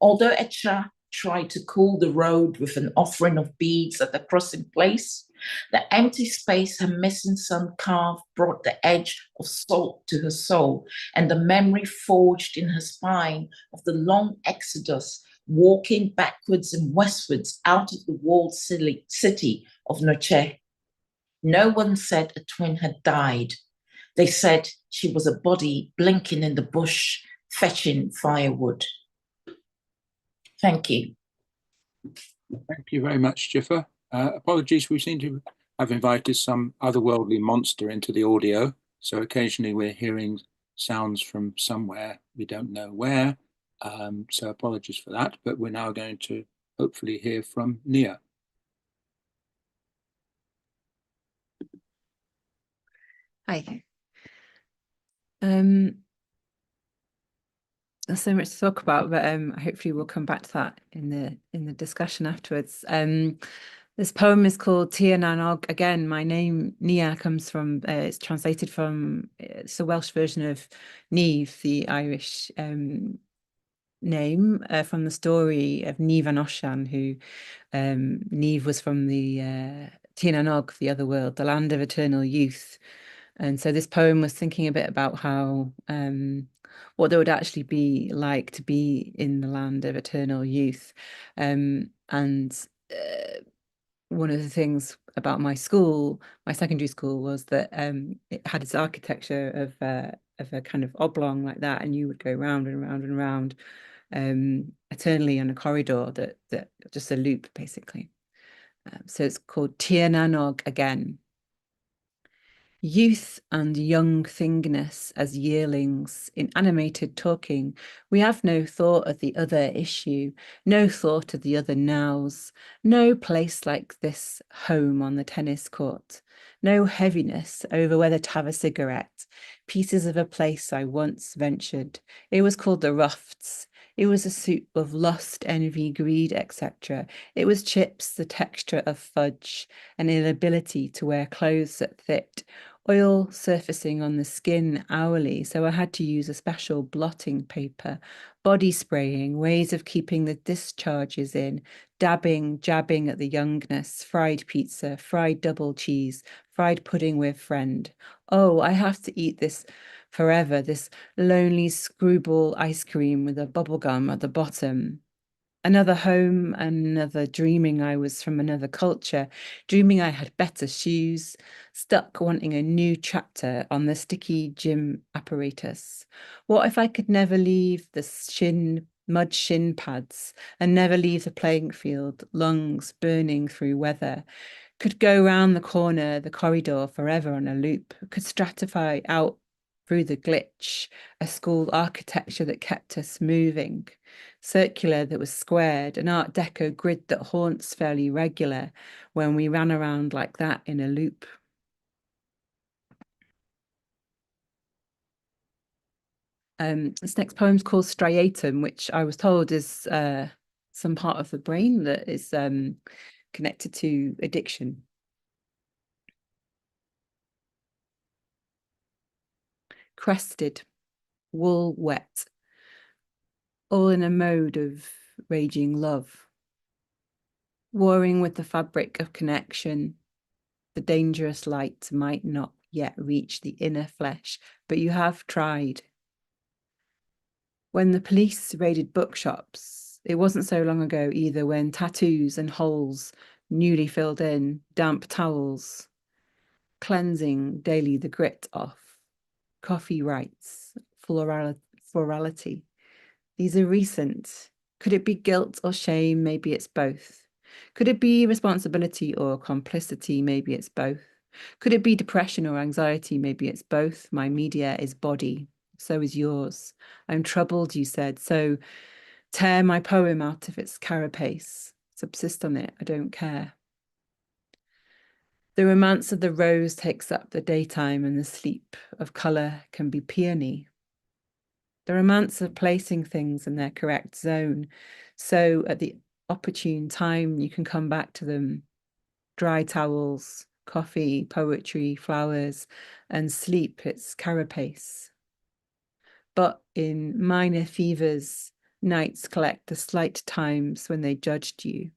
Although Echa tried to cool the road with an offering of beads at the crossing place, the empty space her missing son carved brought the edge of salt to her soul, and the memory forged in her spine of the long exodus, walking backwards and westwards out of the walled city of Noche. No one said a twin had died. They said she was a body blinking in the bush, fetching firewood. Thank you. Thank you very much, Dzifa. Apologies, we seem to have invited some otherworldly monster into the audio, so occasionally we're hearing sounds from somewhere, we don't know where, so apologies for that, but we're now going to hopefully hear from Nia. Hi. There's so much to talk about, but hopefully we'll come back to that in the discussion afterwards. This poem is called Tia Nanog. Again, my name Nia comes from it's translated from it's a Welsh version of Neve, the Irish name from the story of Neve and Oshan, who Neve was from the Tia Nanog, the other world, the land of eternal youth. And so this poem was thinking a bit about how what there would actually be like to be in the land of eternal youth. And one of the things about my school, my secondary school, was that it had its architecture of a kind of oblong like that, and you would go round and round and round eternally on a corridor that just a loop basically. So it's called Tia Nanog again. Youth and young thingness as yearlings in animated talking, we have no thought of the other issue, no thought of the other nows, no place like this home on the tennis court, no heaviness over whether to have a cigarette, pieces of a place I once ventured. It was called the Rufts. It was a soup of lust, envy, greed, etc. It was chips, the texture of fudge, an inability to wear clothes that fit, oil surfacing on the skin hourly, so I had to use a special blotting paper, body spraying, ways of keeping the discharges in, dabbing, jabbing at the youngness, fried pizza, fried double cheese, fried pudding with friend. Oh, I have to eat this forever, this lonely screwball ice cream with a bubble gum at the bottom. Another home, another dreaming I was from another culture, dreaming I had better shoes, stuck wanting a new chapter on the sticky gym apparatus. What if I could never leave the mud shin pads and never leave the playing field, lungs burning through weather, Could go round the corner, the corridor forever on a loop. Could stratify out through the glitch, a school architecture that kept us moving. Circular that was squared, an Art Deco grid that haunts fairly regular when we ran around like that in a loop. This next poem's called Striatum, which I was told is some part of the brain that is connected to addiction. Crested, wool wet, all in a mode of raging love. Warring with the fabric of connection, the dangerous light might not yet reach the inner flesh, but you have tried. When the police raided bookshops, it wasn't so long ago either, when tattoos and holes newly filled in, damp towels, cleansing daily the grit off, coffee rights, florality. These are recent. Could it be guilt or shame? Maybe it's both. Could it be responsibility or complicity? Maybe it's both. Could it be depression or anxiety? Maybe it's both. My media is body. So is yours. I'm troubled, you said. So tear my poem out of its carapace. Subsist on it. I don't care. The romance of the rose takes up the daytime, and the sleep of colour can be peony. The romance of placing things in their correct zone, so at the opportune time you can come back to them. Dry towels, coffee, poetry, flowers, and sleep its carapace. But in minor fevers, nights collect the slight times when they judged you.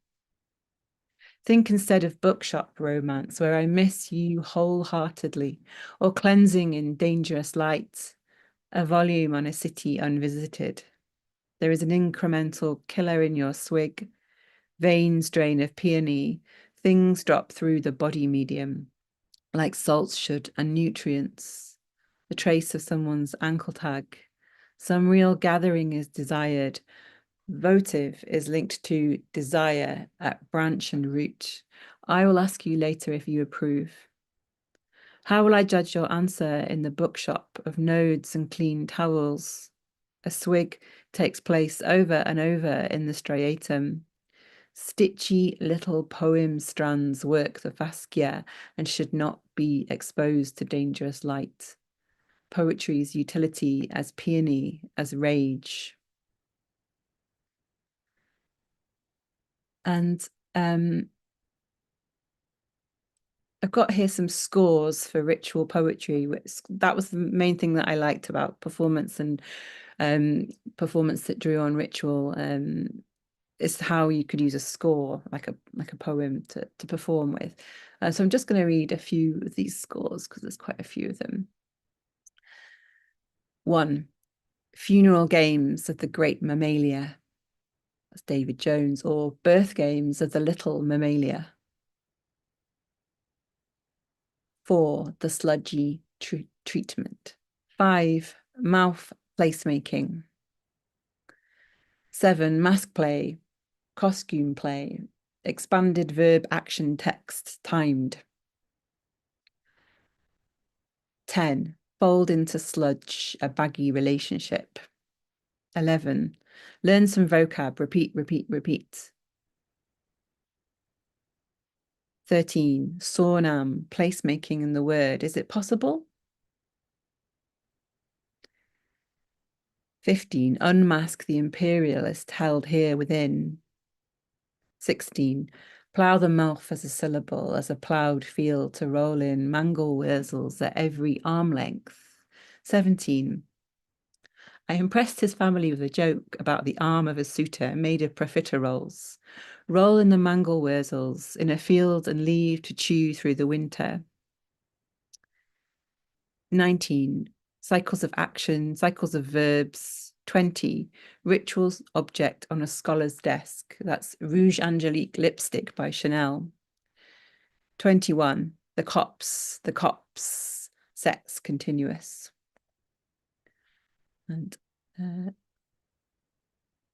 Think instead of bookshop romance, where I miss you wholeheartedly, or cleansing in dangerous light, a volume on a city unvisited. There is an incremental killer in your swig, veins drain of peony, things drop through the body medium, like salts should, and nutrients. The trace of someone's ankle tag. Some real gathering is desired. Votive is linked to desire at branch and root. I will ask you later if you approve. How will I judge your answer in the bookshop of nodes and clean towels? A swig takes place over and over in the striatum. Stitchy little poem strands work the fascia and should not be exposed to dangerous light. Poetry's utility as peony, as rage. And I've got here some scores for ritual poetry. That was the main thing that I liked about performance, and performance that drew on ritual. Is how you could use a score, like a poem, to perform with. So I'm just going to read a few of these scores because there's quite a few of them. 1. Funeral Games of the Great Mammalia. That's David Jones. Or Birth Games of the Little Mammalia. 4. The Sludgy Treatment. 5. Mouth Placemaking. 7. Mask Play. Costume Play. Expanded verb action text timed. 10. Fold into sludge, a baggy relationship. 11. Learn some vocab, repeat, repeat, repeat. 13. Sornam, placemaking in the word. Is it possible? 15. Unmask the imperialist held here within. 16. Plough the mouth as a syllable, as a ploughed field to roll in mangle wurzels at every arm length. 17. I impressed his family with a joke about the arm of a suitor made of profiteroles. Roll in the mangle wurzels in a field and leave to chew through the winter. 19. Cycles of action, cycles of verbs. 20. Rituals object on a scholar's desk. That's Rouge Angelique lipstick by Chanel. 21. The cops, sex continuous. And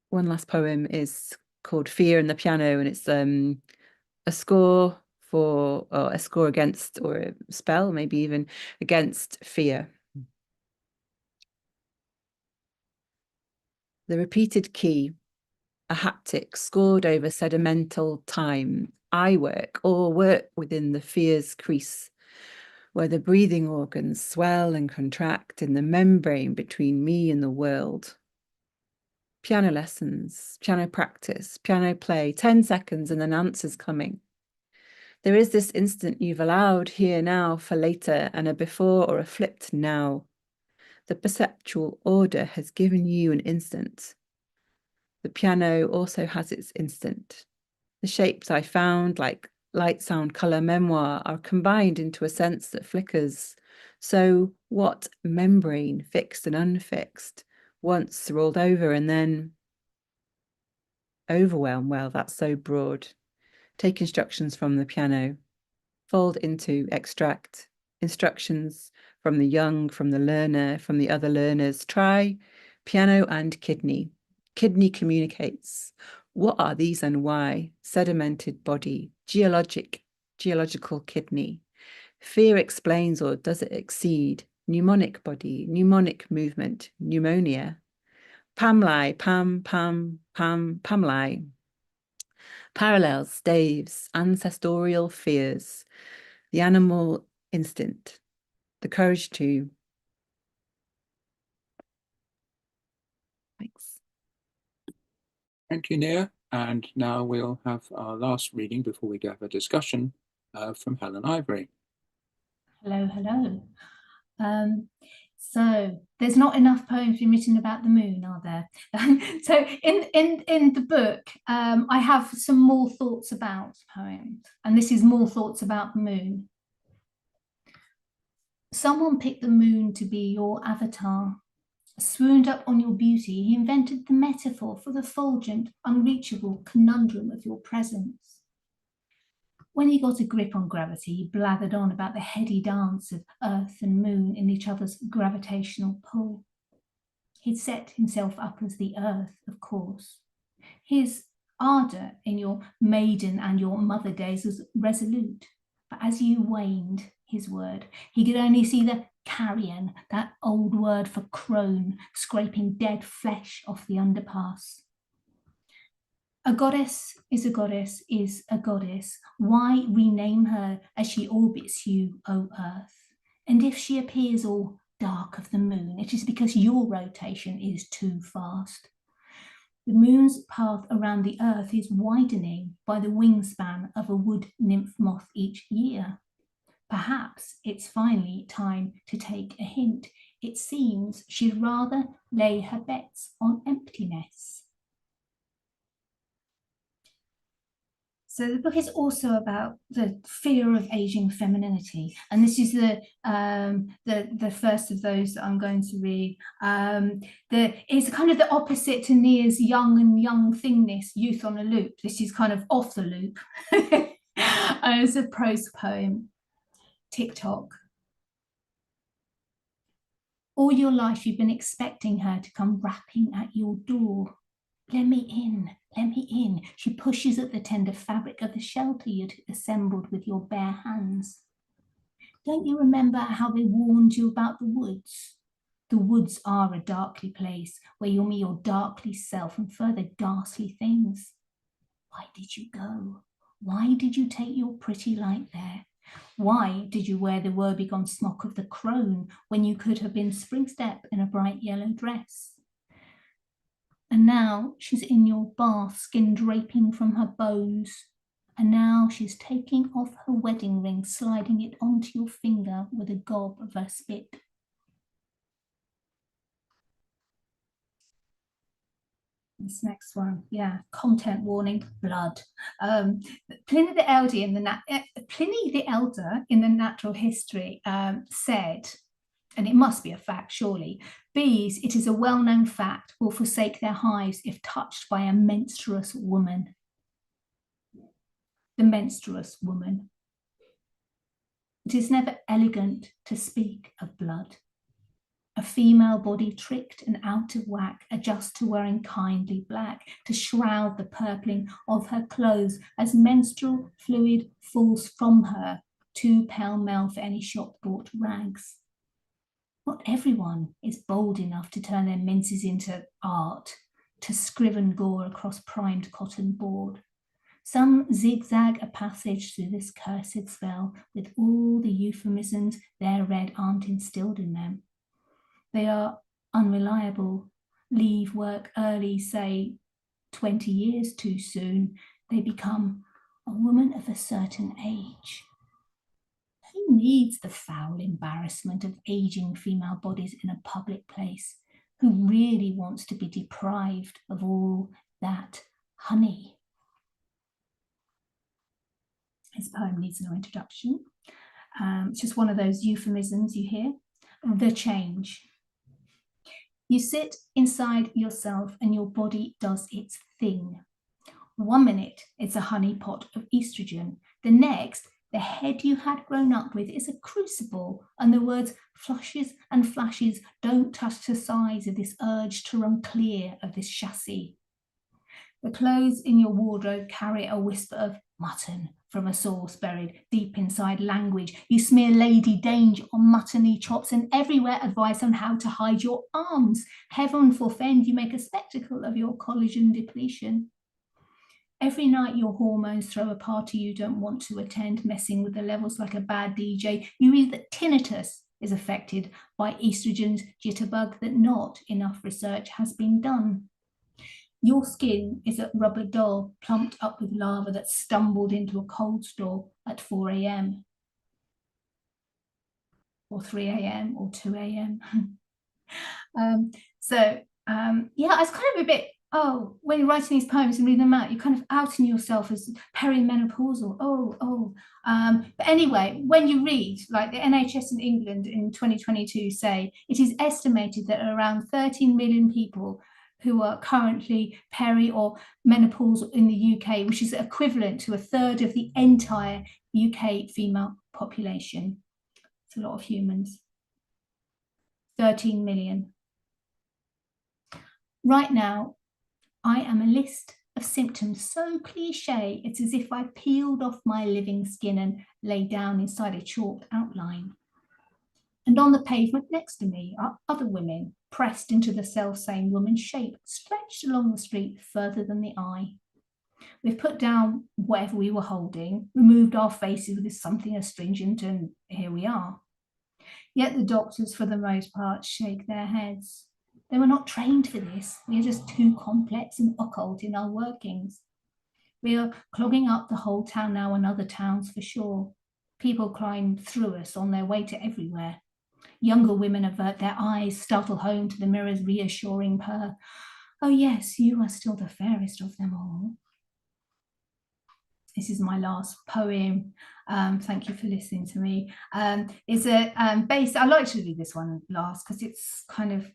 one last poem is called Fear and the Piano, and it's a score for, or a score against, or a spell, maybe even against fear. The repeated key, a haptic scored over sedimental time, eye work, or work within the fear's crease, where the breathing organs swell and contract in the membrane between me and the world. Piano lessons, piano practice, piano play, 10 seconds and then answers coming. There is this instant you've allowed here now for later, and a before or a flipped now. The perceptual order has given you an instant. The piano also has its instant. The shapes I found, like light, sound, colour, memoir, are combined into a sense that flickers. So what membrane, fixed and unfixed, once rolled over and then overwhelm? Well, that's so broad. Take instructions from the piano. Fold into, extract instructions from the young, from the learner, from the other learners. Try piano and kidney. Kidney communicates. What are these and why? Sedimented body, geological kidney. Fear explains, or does it exceed? Mnemonic body, mnemonic movement, pneumonia. Pamli, Pamli. Parallels, Daves, ancestorial fears. The animal instinct, the courage to. Thanks. Thank you, Nia. And now we'll have our last reading before we have a discussion from Helen Ivory. Hello, hello. So there's not enough poems being written about the moon, are there? So in the book, I have some more thoughts about poems, and this is more thoughts about the moon. Someone picked the moon to be your avatar, swooned up on your beauty. He invented the metaphor for the fulgent, unreachable conundrum of your presence. When he got a grip on gravity, he blathered on about the heady dance of earth and moon in each other's gravitational pull. He'd set himself up as the earth, of course. His ardour in your maiden and your mother days was resolute, but as you waned his word, he could only see the carrion, that old word for crone, scraping dead flesh off the underpass. A goddess is a goddess is a goddess. Why rename her as she orbits you, O earth? And if she appears all dark of the moon, it is because your rotation is too fast. The moon's path around the earth is widening by the wingspan of a wood nymph moth each year. Perhaps it's finally time to take a hint. It seems she'd rather lay her bets on emptiness. So the book is also about the fear of aging femininity, and this is the first of those that I'm going to read. It's kind of the opposite to Nia's young and young thingness, youth on a loop. This is kind of off the loop. It's a prose poem. TikTok. All your life you've been expecting her to come rapping at your door. Let me in, let me in. She pushes at the tender fabric of the shelter you'd assembled with your bare hands. Don't you remember how they warned you about the woods? The woods are a darkly place where you'll meet your darkly self and further ghastly things. Why did you go? Why did you take your pretty light there? Why did you wear the woebegone smock of the crone when you could have been Springstep in a bright yellow dress? And now she's in your bath, skin draping from her bows. And now she's taking off her wedding ring, sliding it onto your finger with a gob of her spit. This next one, yeah, content warning, blood. Pliny the Elder in the Natural History said, and it must be a fact, surely, bees, it is a well-known fact, will forsake their hives if touched by a menstruous woman. The menstruous woman. It is never elegant to speak of blood. a female body tricked and out of whack, adjusts to wearing kindly black, to shroud the purpling of her clothes as menstrual fluid falls from her, too pell-mell for any shop-bought rags. Not everyone is bold enough to turn their menses into art, to scriven gore across primed cotton board. Some zigzag a passage through this cursed spell with all the euphemisms there read aren't instilled in them. They are unreliable, leave work early, say 20 years too soon. They become a woman of a certain age. Who needs the foul embarrassment of aging female bodies in a public place? Who really wants to be deprived of all that honey? This poem needs no introduction. It's just one of those euphemisms you hear. The change. You sit inside yourself and your body does its thing. 1 minute, it's a honeypot of estrogen. The next, the head you had grown up with is a crucible, and the words flushes and flashes don't touch the size of this urge to run clear of this chassis. The clothes in your wardrobe carry a whisper of mutton from a source buried deep inside language. You smear Lady Dange on muttony chops and everywhere advice on how to hide your arms. Heaven forfend you make a spectacle of your collagen depletion. Every night your hormones throw a party you don't want to attend, messing with the levels like a bad DJ. You read that tinnitus is affected by estrogen's jitterbug, that not enough research has been done. Your skin is a rubber doll plumped up with lava that stumbled into a cold store at 4 a.m. or 3 a.m. or 2 a.m. Yeah, I was kind of a bit, when you're writing these poems and reading them out, you're kind of outing yourself as perimenopausal. But anyway, when you read, like the NHS in England in 2022 say, it is estimated that around 13 million people who are currently peri or menopausal in the UK, which is equivalent to 1/3 of the entire UK female population. It's a lot of humans. 13 million. Right now, I am a list of symptoms so cliche, it's as if I peeled off my living skin and lay down inside a chalked outline. And on the pavement next to me are other women, pressed into the self-same woman shape, stretched along the street further than the eye. We've put down whatever we were holding, removed our faces with something astringent, and here we are. Yet the doctors, for the most part, shake their heads. They were not trained for this. We are just too complex and occult in our workings. We are clogging up the whole town now and other towns for sure. People climb through us on their way to everywhere. Younger women avert their eyes, startle home to the mirror's reassuring purr. Oh yes, you are still the fairest of them all. This is my last poem. Thank you for listening to me. It's I like to read this one last because it's kind of,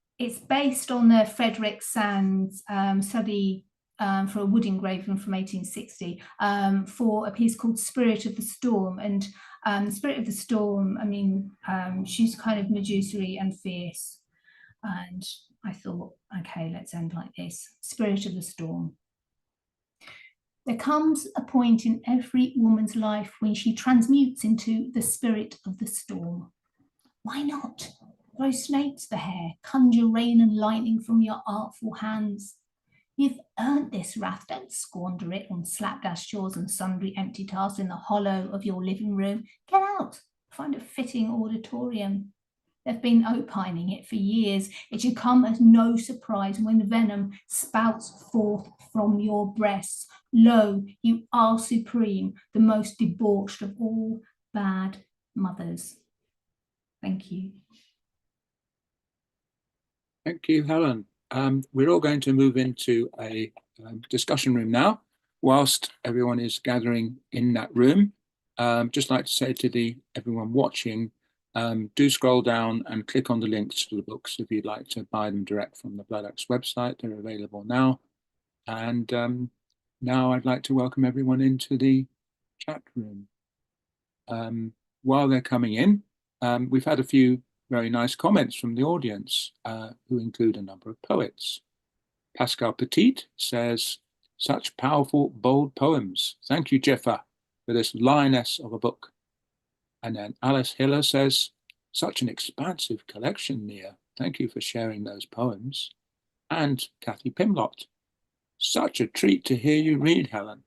it's based on the Frederick Sands study for a wood engraving from 1860 for a piece called Spirit of the Storm. And Spirit of the Storm, I mean, she's kind of Medusa-y and fierce. And I thought, okay, let's end like this. Spirit of the Storm. There comes a point in every woman's life when she transmutes into the spirit of the storm. Why not? Grow snakes for hair, conjure rain and lightning from your artful hands. You've earned this wrath, don't squander it on slapdash chores and sundry empty tasks in the hollow of your living room. Get out, find a fitting auditorium. They've been opining it for years. It should come as no surprise when the venom spouts forth from your breasts. Lo, you are supreme, the most debauched of all bad mothers. Thank you. Thank you, Helen. We're all going to move into a discussion room now, whilst everyone is gathering in that room. Just like to say to everyone watching, do scroll down and click on the links to the books if you'd like to buy them direct from the Bloodaxe website. They're available now. And now I'd like to welcome everyone into the chat room. While they're coming in, we've had a few very nice comments from the audience, who include a number of poets. Pascal Petit says, such powerful, bold poems. Thank you, Dzifa, for this lioness of a book. And then Alice Hiller says, such an expansive collection, Nia. Thank you for sharing those poems. And Kathy Pimlott, such a treat to hear you read, Helen.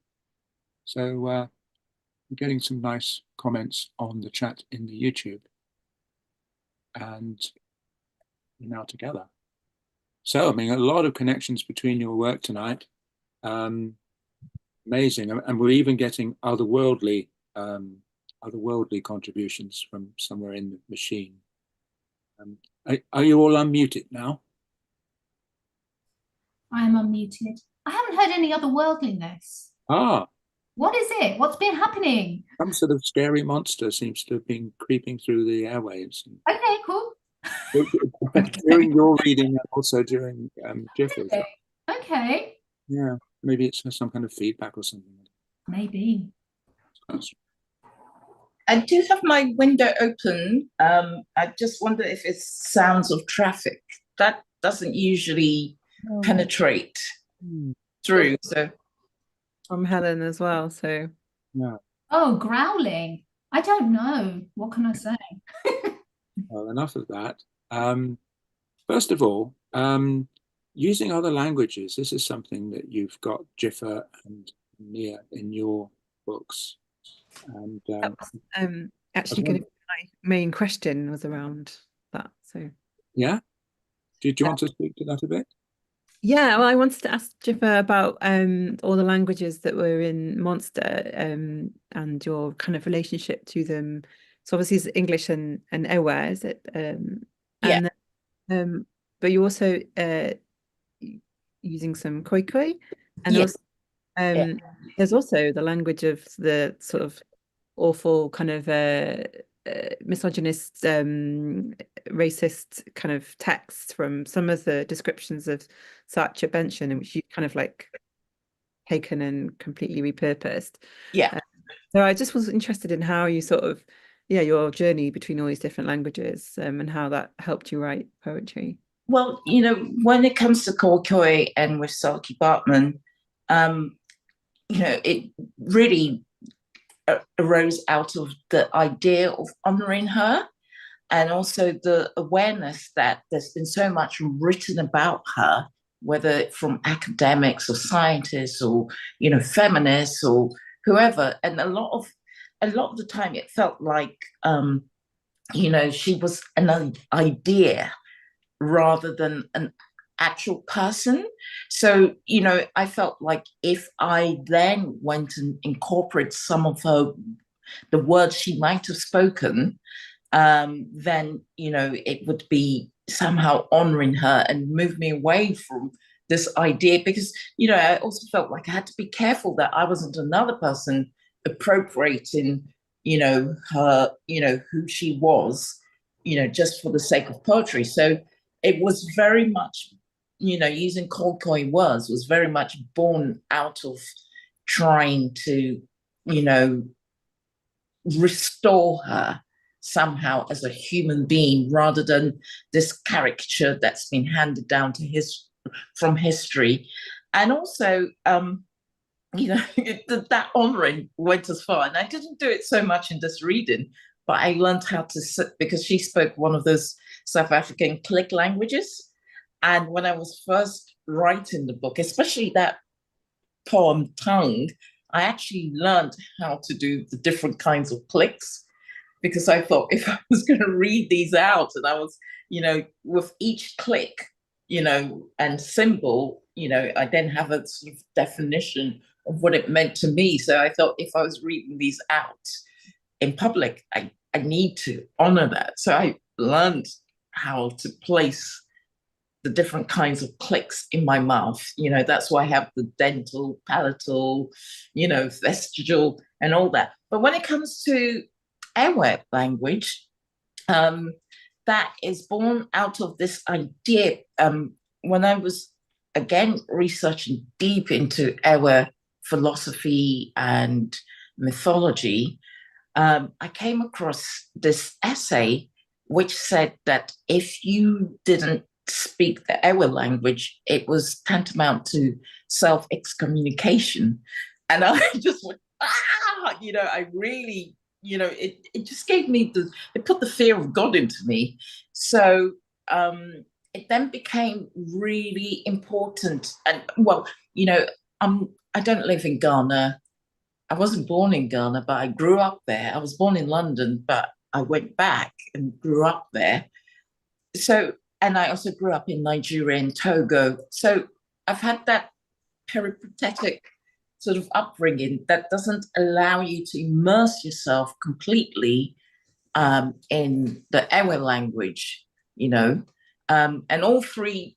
So we're getting some nice comments on the chat in the YouTube. And we're now together. So, I mean, a lot of connections between your work tonight. Amazing. And we're even getting otherworldly contributions from somewhere in the machine. Are you all unmuted now? I am unmuted. I haven't heard any otherworldliness. Ah. What is it? What's been happening? Some sort of scary monster seems to have been creeping through the airwaves. Okay, cool. During your reading and also during Dzifa's. Okay. Yeah, maybe it's some kind of feedback or something. Maybe. I do have my window open. I just wonder if it's sounds of traffic. That doesn't usually penetrate through. So From Helen as well, so. Yeah. Oh, growling. I don't know. What can I say? Well, enough of that. First of all, using other languages, this is something that you've got, Dzifa and Nia, in your books. And that was, actually going to be my main question was around that. So yeah, do you want to speak to that a bit? Yeah, well, I wanted to ask Dzifa about all the languages that were in Monster, and your kind of relationship to them. So obviously it's English and Ewe, is it? yeah. And but you also using some Khoikhoi, and Yeah. also there's also the language of the sort of awful kind of misogynist, racist kind of texts from some of the descriptions of Sacha Benson, in which you kind of like taken and completely repurposed. Yeah. So I just was interested in how you sort of, your journey between all these different languages, and how that helped you write poetry. Well, when it comes to Khoikhoi and with Saki Bartman, it really arose out of the idea of honoring her, and also the awareness that there's been so much written about her, whether from academics or scientists or feminists or whoever, and a lot of the time it felt like she was an idea rather than an actual person. So, I felt like if I then went and incorporated some of the words she might have spoken, then, it would be somehow honoring her and move me away from this idea, because, I also felt like I had to be careful that I wasn't another person appropriating, her, who she was, just for the sake of poetry. So it was very much, using Khoikhoi words was very much born out of trying to, restore her somehow as a human being, rather than this caricature that's been handed down to from history. And also, that honoring went as far, and I didn't do it so much in this reading, but I learned how to sit, because she spoke one of those South African click languages. And when I was first writing the book, especially that poem Tongue, I actually learned how to do the different kinds of clicks, because I thought if I was going to read these out, and I was, with each click, and symbol, I then have a sort of definition of what it meant to me. So I thought if I was reading these out in public, I need to honor that. So I learned how to place the different kinds of clicks in my mouth. That's why I have the dental, palatal, vestigial, and all that. But when it comes to Ewe language, that is born out of this idea. When I was, again, researching deep into Ewe philosophy and mythology, I came across this essay which said that if you didn't speak the Ewe language, it was tantamount to self-excommunication. And I just went, I really, it just gave me it put the fear of God into me. So it then became really important. And well, I don't live in Ghana. I wasn't born in Ghana, but I grew up there. I was born in London, but I went back and grew up there. So, and I also grew up in Nigeria and Togo. So I've had that peripatetic sort of upbringing that doesn't allow you to immerse yourself completely in the Ewe language, and all three,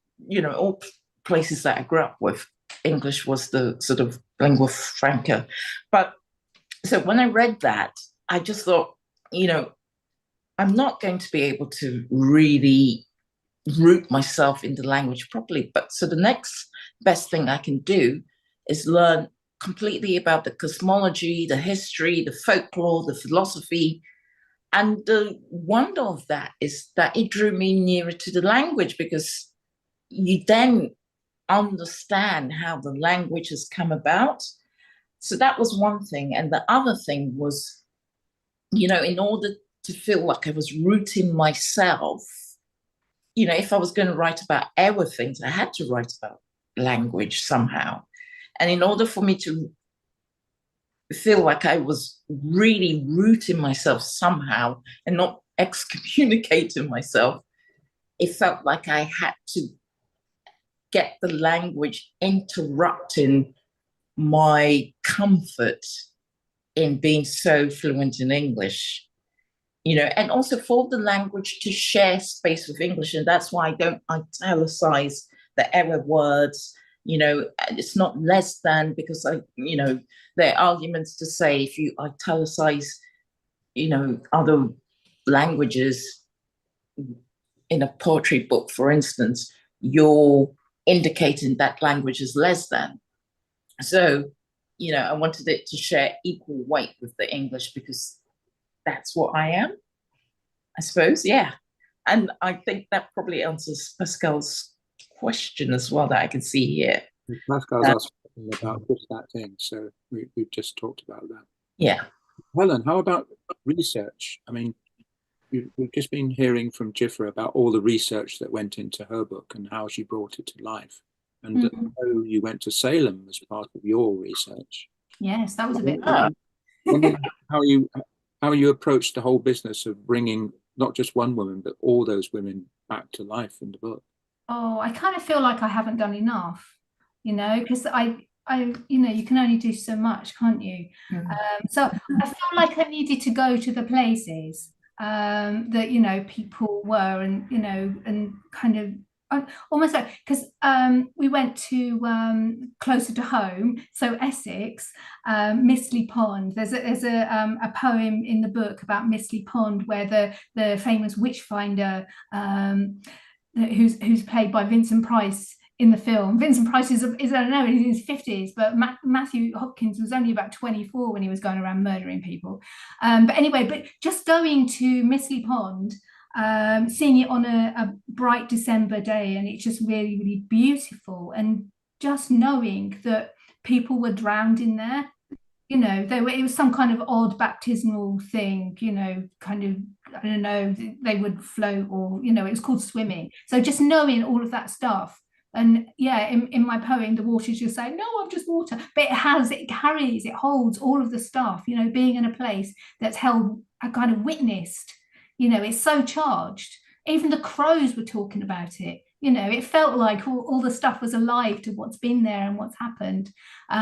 all places that I grew up with, English was the sort of lingua franca. But so when I read that, I just thought, I'm not going to be able to really root myself in the language properly. But so the next best thing I can do is learn completely about the cosmology, the history, the folklore, the philosophy. And the wonder of that is that it drew me nearer to the language, because you then understand how the language has come about. So that was one thing. And the other thing was, in order to feel like I was rooting myself, if I was going to write about Ewe things, I had to write about language somehow. And in order for me to feel like I was really rooting myself somehow and not excommunicating myself, it felt like I had to get the language interrupting my comfort in being so fluent in English, and also for the language to share space with English. And that's why I don't italicize the Ewe words. It's not less than, because there are arguments to say if you italicize, other languages in a poetry book, for instance, you're indicating that language is less than. So, I wanted it to share equal weight with the English, because that's what I am, I suppose. Yeah. And I think that probably answers Pascal's question as well, that I can see here. Pascal's asking about just that thing, so we've just talked about that. Yeah. Helen, how about research? I mean, we've just been hearing from Dzifa about all the research that went into her book and how she brought it to life. And how you went to Salem as part of your research. Yes, that was a bit. How you approached the whole business of bringing not just one woman, but all those women back to life in the book. Oh, I kind of feel like I haven't done enough, because I you can only do so much, can't you? So I felt like I needed to go to the places that people were, and kind of almost like, because we went to closer to home, so Essex, Mistley Pond. There's a poem in the book about Mistley Pond, where the famous witchfinder, who's played by Vincent Price in the film. Vincent Price is I don't know, he's in his 50s, but Matthew Hopkins was only about 24 when he was going around murdering people. But anyway, but just going to Mistley Pond, seeing it on a bright December day, and it's just really, really beautiful, and just knowing that people were drowned in there. It was some kind of odd baptismal thing, kind of, I don't know, they would float, or it was called swimming. So just knowing all of that stuff. And yeah, in my poem, the water's just saying, no, I'm just water. But it holds all of the stuff, being in a place that's held a kind of witnessed, it's so charged. Even the crows were talking about it. It felt like all the stuff was alive to what's been there and what's happened.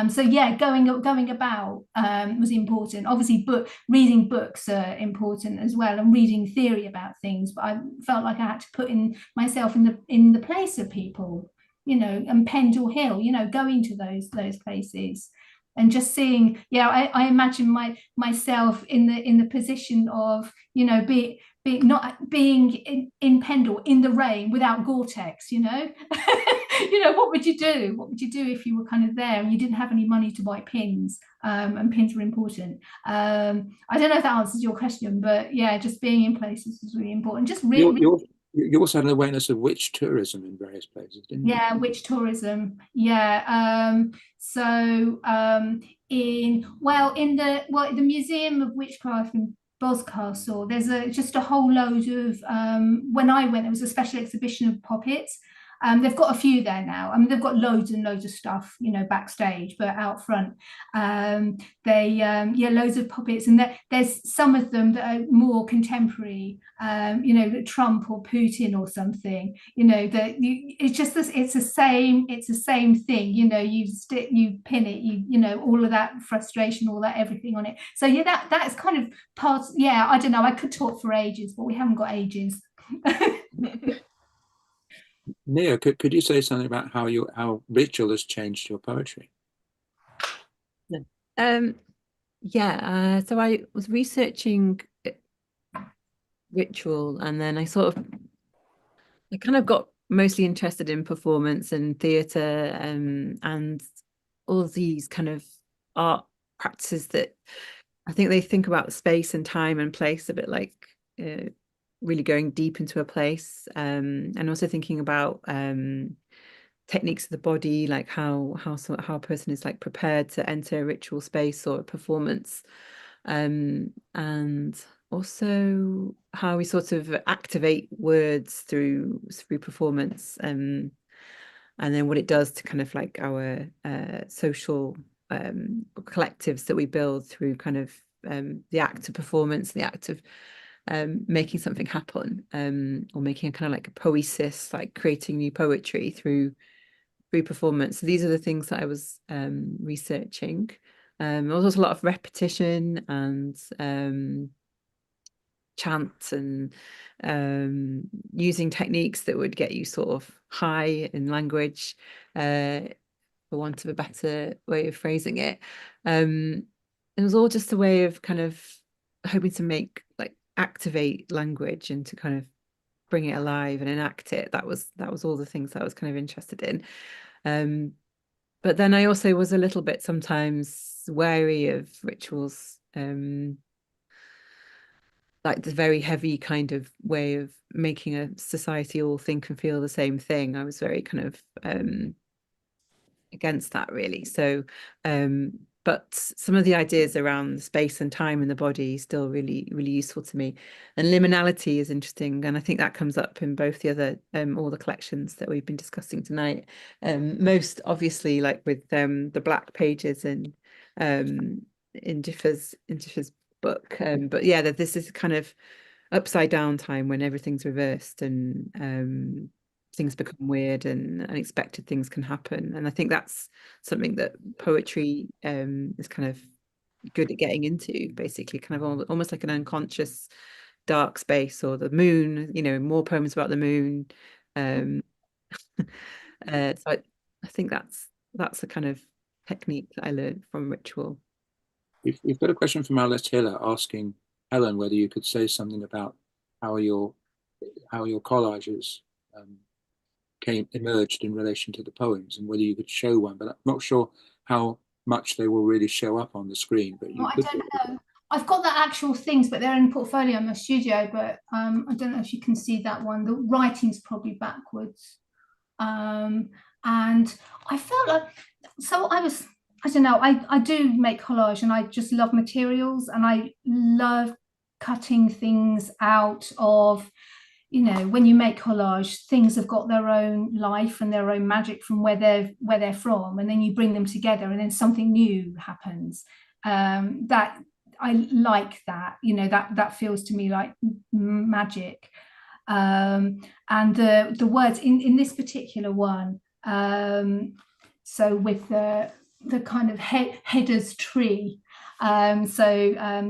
So yeah, going about was important. Obviously, reading books are important as well, and reading theory about things. But I felt like I had to put myself in the place of people, and Pendle Hill, going to those places and just seeing. Yeah, I imagine myself in the position of not being in Pendle in the rain without Gore-Tex, You know, what would you do? What would you do if you were kind of there and you didn't have any money to buy pins? And pins were important. I don't know if that answers your question, but yeah, just being in places was really important. Just really, you also had an awareness of witch tourism in various places, didn't you? yeah, witch tourism. Yeah. In the Museum of Witchcraft in Boscastle, there's just a whole load of when I went, there was a special exhibition of puppets. They've got a few there now. I mean, they've got loads and loads of stuff, you know, backstage, but out front, loads of puppets, and there's some of them that are more contemporary, you know, Trump or Putin or something, you know, it's just this, it's the same thing, you know, you pin it, you know, all of that frustration, all that everything on it. So yeah, that's kind of part. Yeah, I don't know, I could talk for ages, but we haven't got ages. Nia, could you say something about how ritual has changed your poetry? So I was researching ritual, and then I kind of got mostly interested in performance and theatre, and all these kind of art practices that I think they think about space and time and place a bit like really going deep into a place, and also thinking about techniques of the body, like how a person is like prepared to enter a ritual space or a performance, and also how we sort of activate words through performance, and then what it does to kind of like our social collectives that we build through kind of the act of performance, the act of making something happen, or making a kind of like a poesis, like creating new poetry through performance. So these are the things that I was researching. There was also a lot of repetition and chant, and using techniques that would get you sort of high in language, for want of a better way of phrasing it. It was all just a way of kind of hoping to make, like, activate language and to kind of bring it alive and enact it. That was all the things that I was kind of interested in. But then I also was a little bit sometimes wary of rituals, like the very heavy kind of way of making a society all think and feel the same thing. I was very kind of against that, really. So but some of the ideas around space and time in the body still really, really useful to me. And liminality is interesting, and I think that comes up in both the other all the collections that we've been discussing tonight. Most obviously, like with the black pages in Dzifa's book. But yeah, that this is kind of upside down time when everything's reversed, and things become weird and unexpected things can happen. And I think that's something that poetry is kind of good at getting into, basically, kind of almost like an unconscious dark space, or the moon, you know, more poems about the moon. So I think that's the kind of technique that I learned from ritual. We've got a question from Alice Hiller asking Helen whether you could say something about how your collages emerged in relation to the poems, and whether you could show one. But I'm not sure how much they will really show up on the screen. But I don't know. I've got the actual things, but they're in portfolio in my studio. But I don't know if you can see that one. The writing's probably backwards. And I felt like, I don't know, I do make collage, and I just love materials, and I love cutting things out of, you know, when you make collage, things have got their own life and their own magic from where they're from, and then you bring them together and then something new happens. That I like that, you know, that feels to me like magic. And the words in this particular one, so with the kind of header's tree,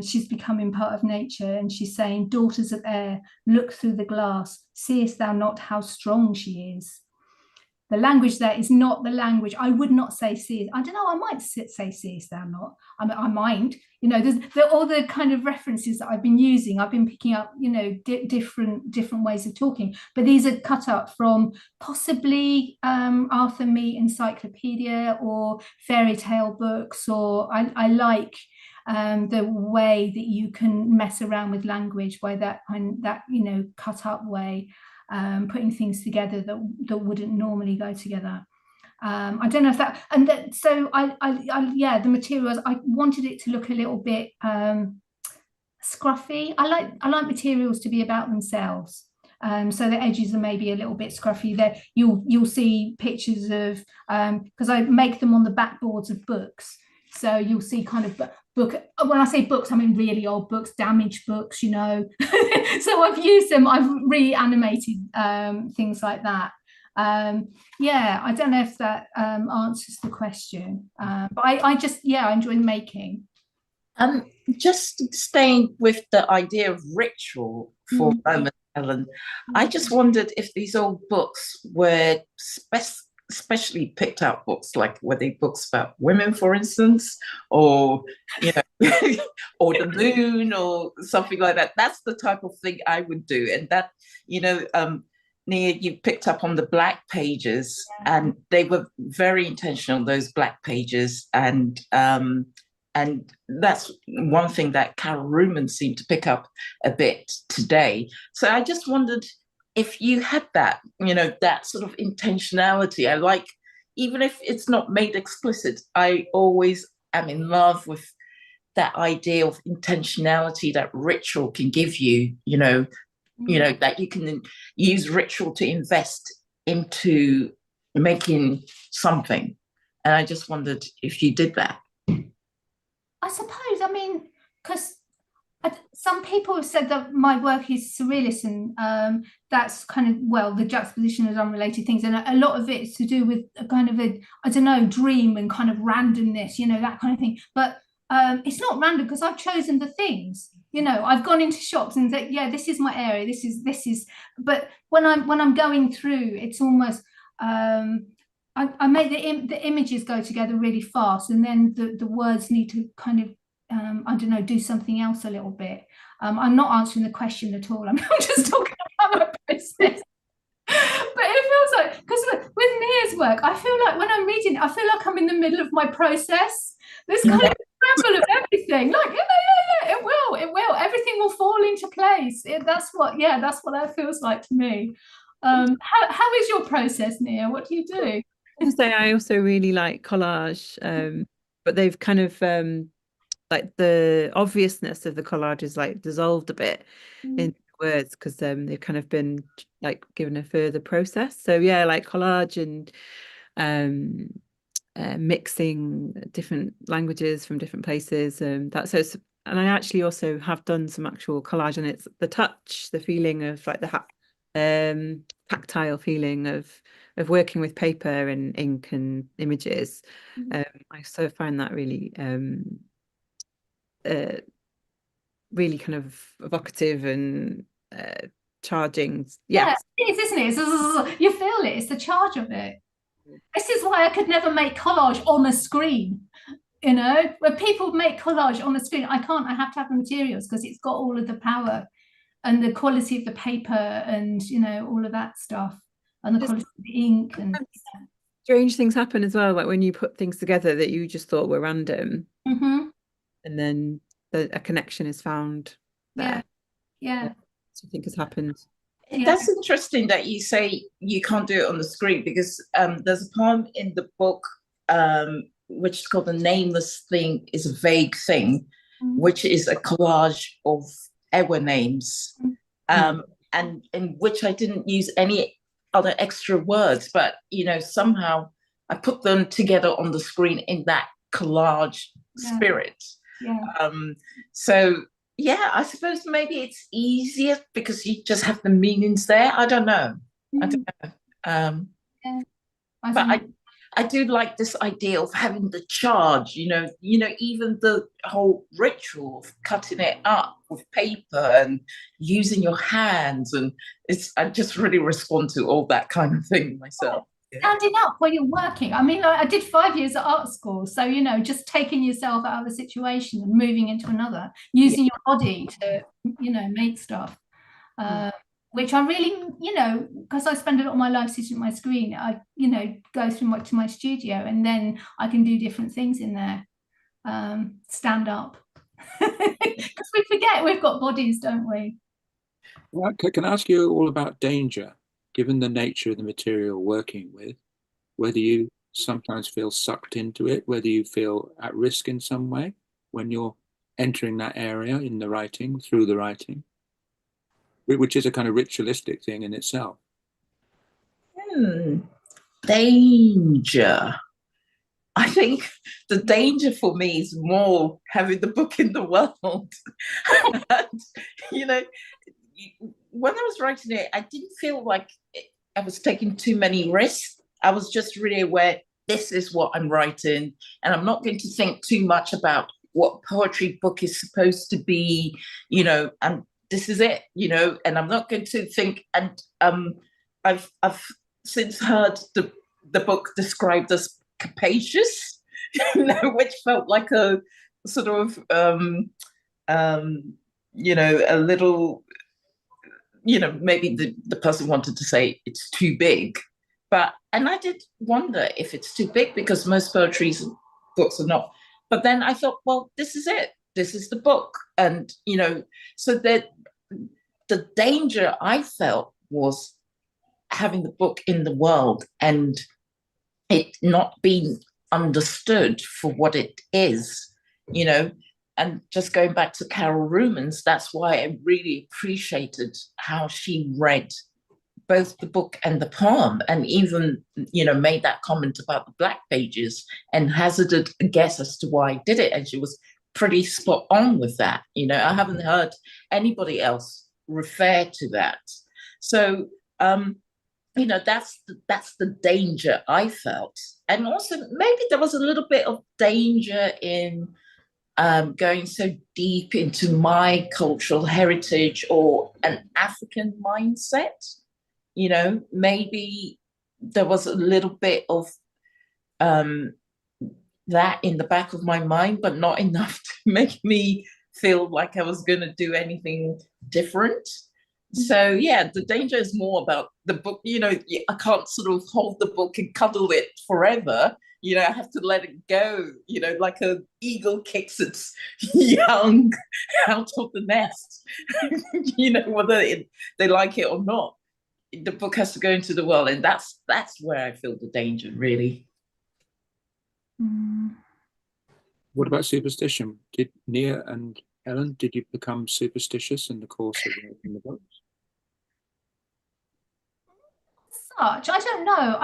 she's becoming part of nature, and she's saying, daughters of air, look through the glass, seest thou not how strong she is? the language there is not the language. I would not say C. I don't know, I might say C, is there not? I mind, you know, there's all the kind of references that I've been using. I've been picking up, you know, different ways of talking, but these are cut up from possibly Arthur Meat Encyclopedia or fairy tale books, or I like the way that you can mess around with language by that you know, cut up way, putting things together that wouldn't normally go together. I don't know if that, and that, so I yeah, the materials, I wanted it to look a little bit scruffy. I like materials to be about themselves. So the edges are maybe a little bit scruffy. There you'll see pictures of, because I make them on the backboards of books. So you'll see kind of book, when I say books, I mean really old books, damaged books, you know. So I've used them, I've reanimated things like that. Yeah, I don't know if that answers the question, but I just, yeah, I enjoy making. Just staying with the idea of ritual for a moment, Helen, I just wondered if these old books were especially picked out books, like were they books about women, for instance, or, you know, or the moon or something like that. That's the type of thing I would do. And that, you know, Nia, you picked up on the black pages, and they were very intentional, those black pages. And that's one thing that Carol Ruman seemed to pick up a bit today. So I just wondered if you had that, you know, that sort of intentionality. I like, even if it's not made explicit, I always am in love with that idea of intentionality that ritual can give you, you know, that you can use ritual to invest into making something. And I just wondered if you did that. I suppose, I mean, because some people have said that my work is surrealist, and that's kind of, well, the juxtaposition of unrelated things, and a lot of it is to do with a kind of a, I don't know, dream and kind of randomness, you know, that kind of thing. But it's not random, because I've chosen the things, you know. I've gone into shops and said, yeah, this is my area, this is, but when I'm going through, it's almost, I make the images go together really fast, and then the words need to kind of, I don't know, do something else a little bit. I'm not answering the question at all. I'm just talking about my process. But it feels like, because with Nia's work, I feel like when I'm reading it, I feel like I'm in the middle of my process. There's kind of a scramble of everything. Like, yeah, it will. Everything will fall into place. That's what that feels like to me. How is your process, Nia? What do you do? I say I also really like collage, but they've kind of like the obviousness of the collage is like dissolved a bit in words, because they've kind of been like given a further process. So yeah, like collage and mixing different languages from different places, that's so. And I actually also have done some actual collage, and it's the touch, the feeling of like the tactile feeling of working with paper and ink and images. I so find that really really kind of evocative and charging. Yeah, it is, isn't it? You feel it. It's the charge of it. This is why I could never make collage on a screen. You know, when people make collage on the screen, I can't. I have to have the materials, because it's got all of the power and the quality of the paper, and, you know, all of that stuff, and the quality of the ink. And strange things happen as well, like when you put things together that you just thought were random, and then a connection is found there. Yeah. Something has happened. That's interesting that you say you can't do it on the screen, because there's a poem in the book which is called "The Nameless Thing is a Vague Thing," which is a collage of our names, and in which I didn't use any other extra words, but, you know, somehow I put them together on the screen in that collage spirit. So yeah, I suppose maybe it's easier because you just have the meanings there. I don't know. But I do like this idea of having the charge, you know, even the whole ritual of cutting it up with paper and using your hands, and I just really respond to all that kind of thing myself. standing up while you're working. I mean, I did 5 years at art school, so you know, just taking yourself out of a situation and moving into another, using your body to, you know, make stuff. Which I really, you know, because I spend a lot of my life sitting at my screen, I, you know, go through to my studio, and then I can do different things in there. Stand up, because we forget we've got bodies, don't we? Well, can I ask you all about danger, given the nature of the material you're working with, whether you sometimes feel sucked into it, whether you feel at risk in some way when you're entering that area in the writing, through the writing, which is a kind of ritualistic thing in itself. Danger. I think the danger for me is more having the book in the world. And, you know, when I was writing it, I didn't feel like I was taking too many risks. I was just really aware, this is what I'm writing, and I'm not going to think too much about what poetry book is supposed to be, you know, and this is it, you know, and I'm not going to think, and I've since heard the book described as capacious, you know, which felt like a sort of you know, a little, you know, maybe the person wanted to say it's too big, but, and I did wonder if it's too big, because most poetry books are not. But then I thought, well, this is it. This is the book. And, you know, so that the danger I felt was having the book in the world and it not being understood for what it is, you know. And just going back to Carol Rumans, that's why I really appreciated how she read both the book and the poem, and even, you know, made that comment about the black pages and hazarded a guess as to why I did it. And she was pretty spot on with that. You know, I haven't heard anybody else refer to that. So, you know, that's the danger I felt. And also maybe there was a little bit of danger in going so deep into my cultural heritage or an African mindset. You know, maybe there was a little bit of that in the back of my mind, but not enough to make me feel like I was going to do anything different. So yeah, the danger is more about the book. You know, I can't sort of hold the book and cuddle it forever. You know, I have to let it go, you know, like an eagle kicks its young out of the nest, you know, whether they like it or not. The book has to go into the world, and that's where I feel the danger, really. What about superstition? Did Nia and Helen, did you become superstitious in the course of writing the books? I don't know.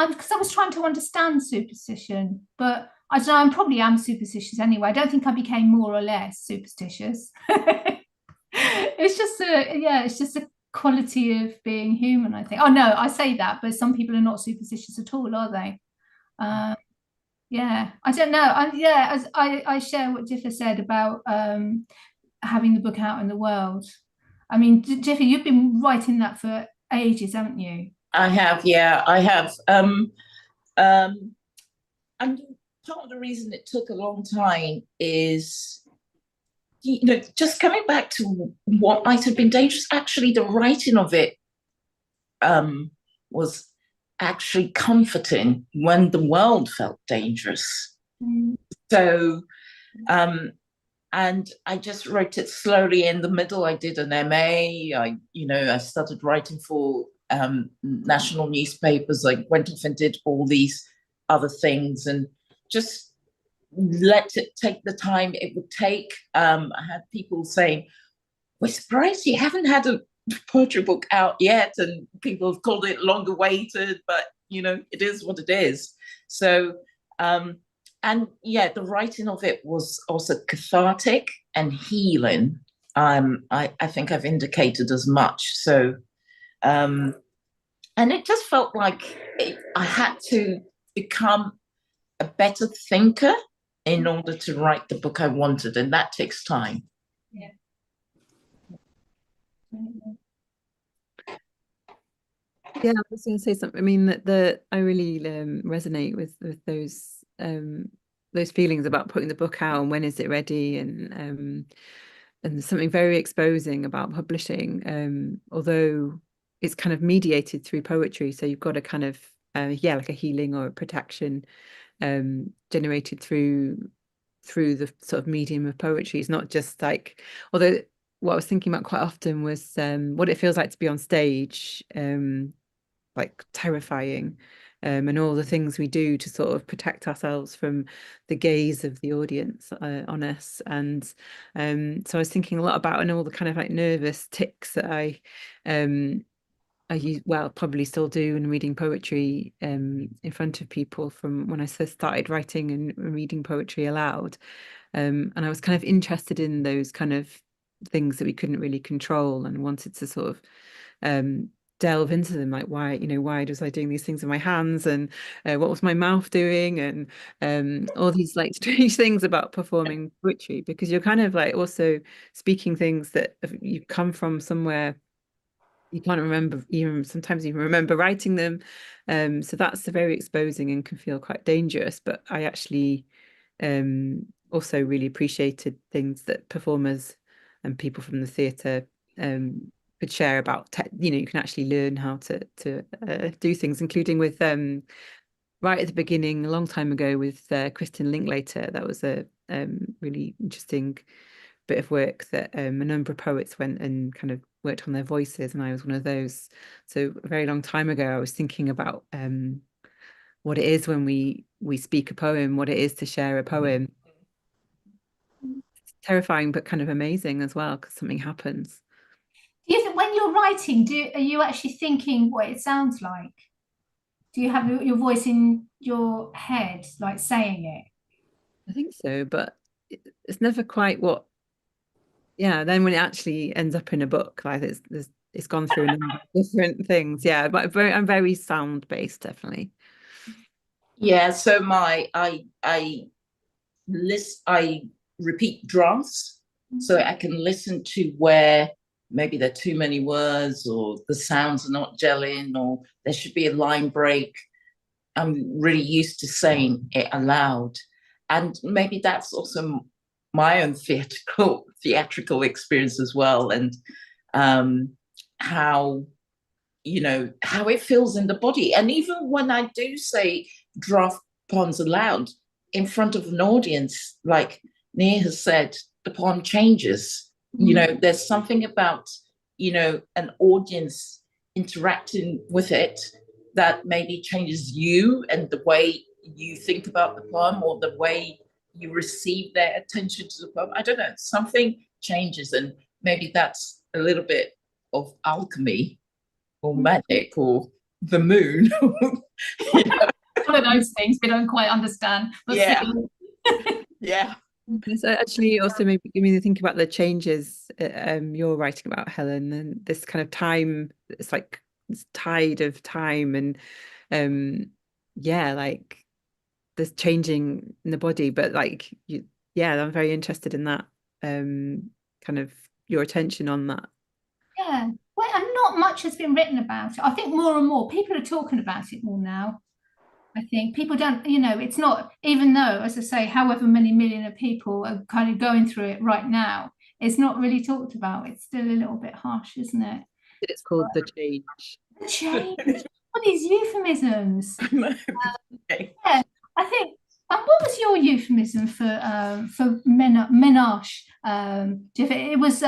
Because I was trying to understand superstition, but I don't know, I probably am superstitious anyway. I don't think I became more or less superstitious. It's just a quality of being human, I think. Oh no, I say that, but some people are not superstitious at all, are they? Yeah, I don't know. I share what Dzifa said about having the book out in the world. I mean, Dzifa, you've been writing that for ages, haven't you? I have, yeah, I have. And part of the reason it took a long time is, you know, just coming back to what might have been dangerous. Actually, the writing of it was actually comforting when the world felt dangerous. So, and I just wrote it slowly. In the middle, I did an MA. I started writing for national newspapers. I went off and did all these other things and just let it take the time it would take. I had people saying, we're surprised you haven't had a poetry book out yet, and people have called it long awaited, but you know, it is what it is. So and yeah, the writing of it was also cathartic and healing. I think I've indicated as much. So and it just felt like I had to become a better thinker in order to write the book I wanted, and that takes time. Yeah. Yeah, I was going to say something. I mean, that I really resonate with those feelings about putting the book out and when is it ready, and there's something very exposing about publishing. Although it's kind of mediated through poetry, so you've got a kind of like a healing or a protection generated through the sort of medium of poetry. It's not just like, although what I was thinking about quite often was what it feels like to be on stage, like terrifying, and all the things we do to sort of protect ourselves from the gaze of the audience on us. And so I was thinking a lot about, and all the kind of like nervous tics that I use, well, probably still do in reading poetry in front of people from when I first started writing and reading poetry aloud. And I was kind of interested in those kind of things that we couldn't really control, and wanted to sort of delve into them, like why was I doing these things with my hands, and what was my mouth doing, and all these like strange things about performing poetry, because you're kind of like also speaking things that you come from somewhere you can't remember, even sometimes even remember writing them. So that's very exposing and can feel quite dangerous. But I actually also really appreciated things that performers and people from the theatre could share about. You can actually learn how to do things, including with right at the beginning, a long time ago, with Kristen Linklater. That was a really interesting bit of work that a number of poets went and kind of worked on their voices, and I was one of those. So a very long time ago, I was thinking about what it is when we speak a poem, what it is to share a poem. It's terrifying, but kind of amazing as well, because something happens. Do you think when you're writing, are you actually thinking what it sounds like? Do you have your voice in your head, like saying it? I think so, but it's never quite what. Yeah, then when it actually ends up in a book, like it's gone through a number of different things. Yeah, but I'm very sound based, definitely. Yeah, so I repeat drafts, so I can listen to where maybe there are too many words, or the sounds are not gelling, or there should be a line break. I'm really used to saying it aloud, and maybe that's also my own theatrical experience as well, and how it feels in the body. And even when I do say draft poems aloud in front of an audience, like Nia has said, the poem changes. There's something about an audience interacting with it that maybe changes you and the way you think about the poem, or the way you receive their attention to the poem. I don't know, something changes, and maybe that's a little bit of alchemy or magic or the moon. One of those things we don't quite understand. But yeah. Yeah. So actually also maybe give me to think about the changes you're writing about, Helen, and this kind of time. It's like this tide of time, and like there's changing in the body, but like I'm very interested in that, kind of your attention on that. Yeah, well, and not much has been written about it. I think more and more people are talking about it more now. I think people don't, it's not, even though, as I say, however many million of people are kind of going through it right now, it's not really talked about. It's still a little bit harsh, isn't it? It's called The Change. The change. All these euphemisms. Okay. Yeah, I think. And what was your euphemism for menage? It was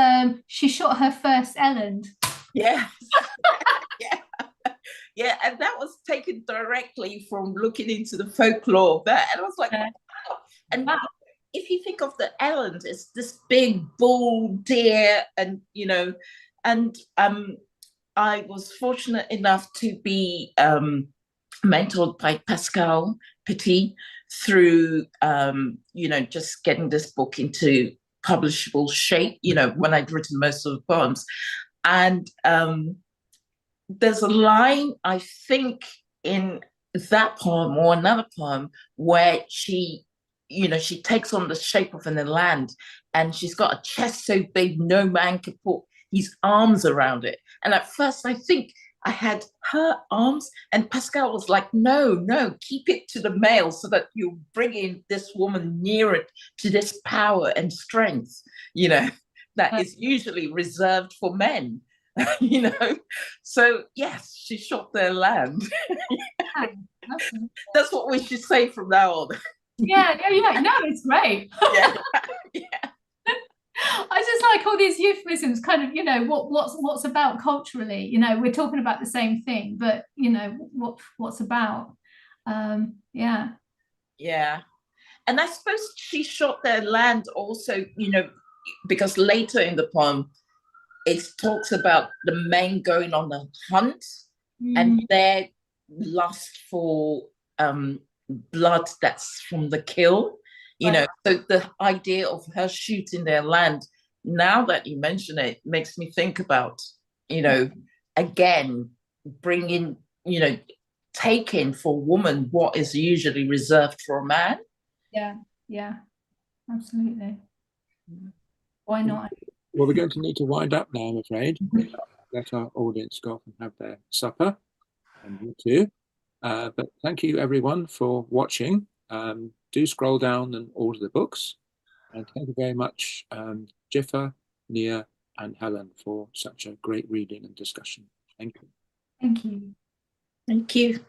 she shot her first Ellen. Yeah. Yeah, and that was taken directly from looking into the folklore of that. And I was like, wow. And if you think of the Ellen, it's this big bull deer, and I was fortunate enough to be mentored by Pascal Petit through just getting this book into publishable shape, when I'd written most of the poems. And there's a line, I think, in that poem or another poem where she takes on the shape of an eland, and she's got a chest so big no man can put his arms around it. And at first I think I had her arms, and Pascal was like, no, keep it to the male so that you bring in this woman nearer to this power and strength, you know, that is usually reserved for men, you know. So yes, she shot their land. That's what we should say from now on. Yeah, no, it's great. Yeah. I just like all these euphemisms, kind of, you know, what's about culturally, you know, we're talking about the same thing, but you know, what's about. Yeah. And I suppose she shot their land also, you know, because later in the poem it talks about the men going on a hunt and their lust for blood that's from the kill, you know. So the idea of her shooting their land, now that you mention it, makes me think about, you know, again, bringing, you know, taking for woman what is usually reserved for a man. Yeah, absolutely. Why not? Well, we're going to need to wind up now, I'm afraid. Let our audience go off and have their supper, and you too. But thank you, everyone, for watching. Do scroll down and order the books. And thank you very much, Dzifa, Nia, and Helen, for such a great reading and discussion. Thank you. Thank you. Thank you.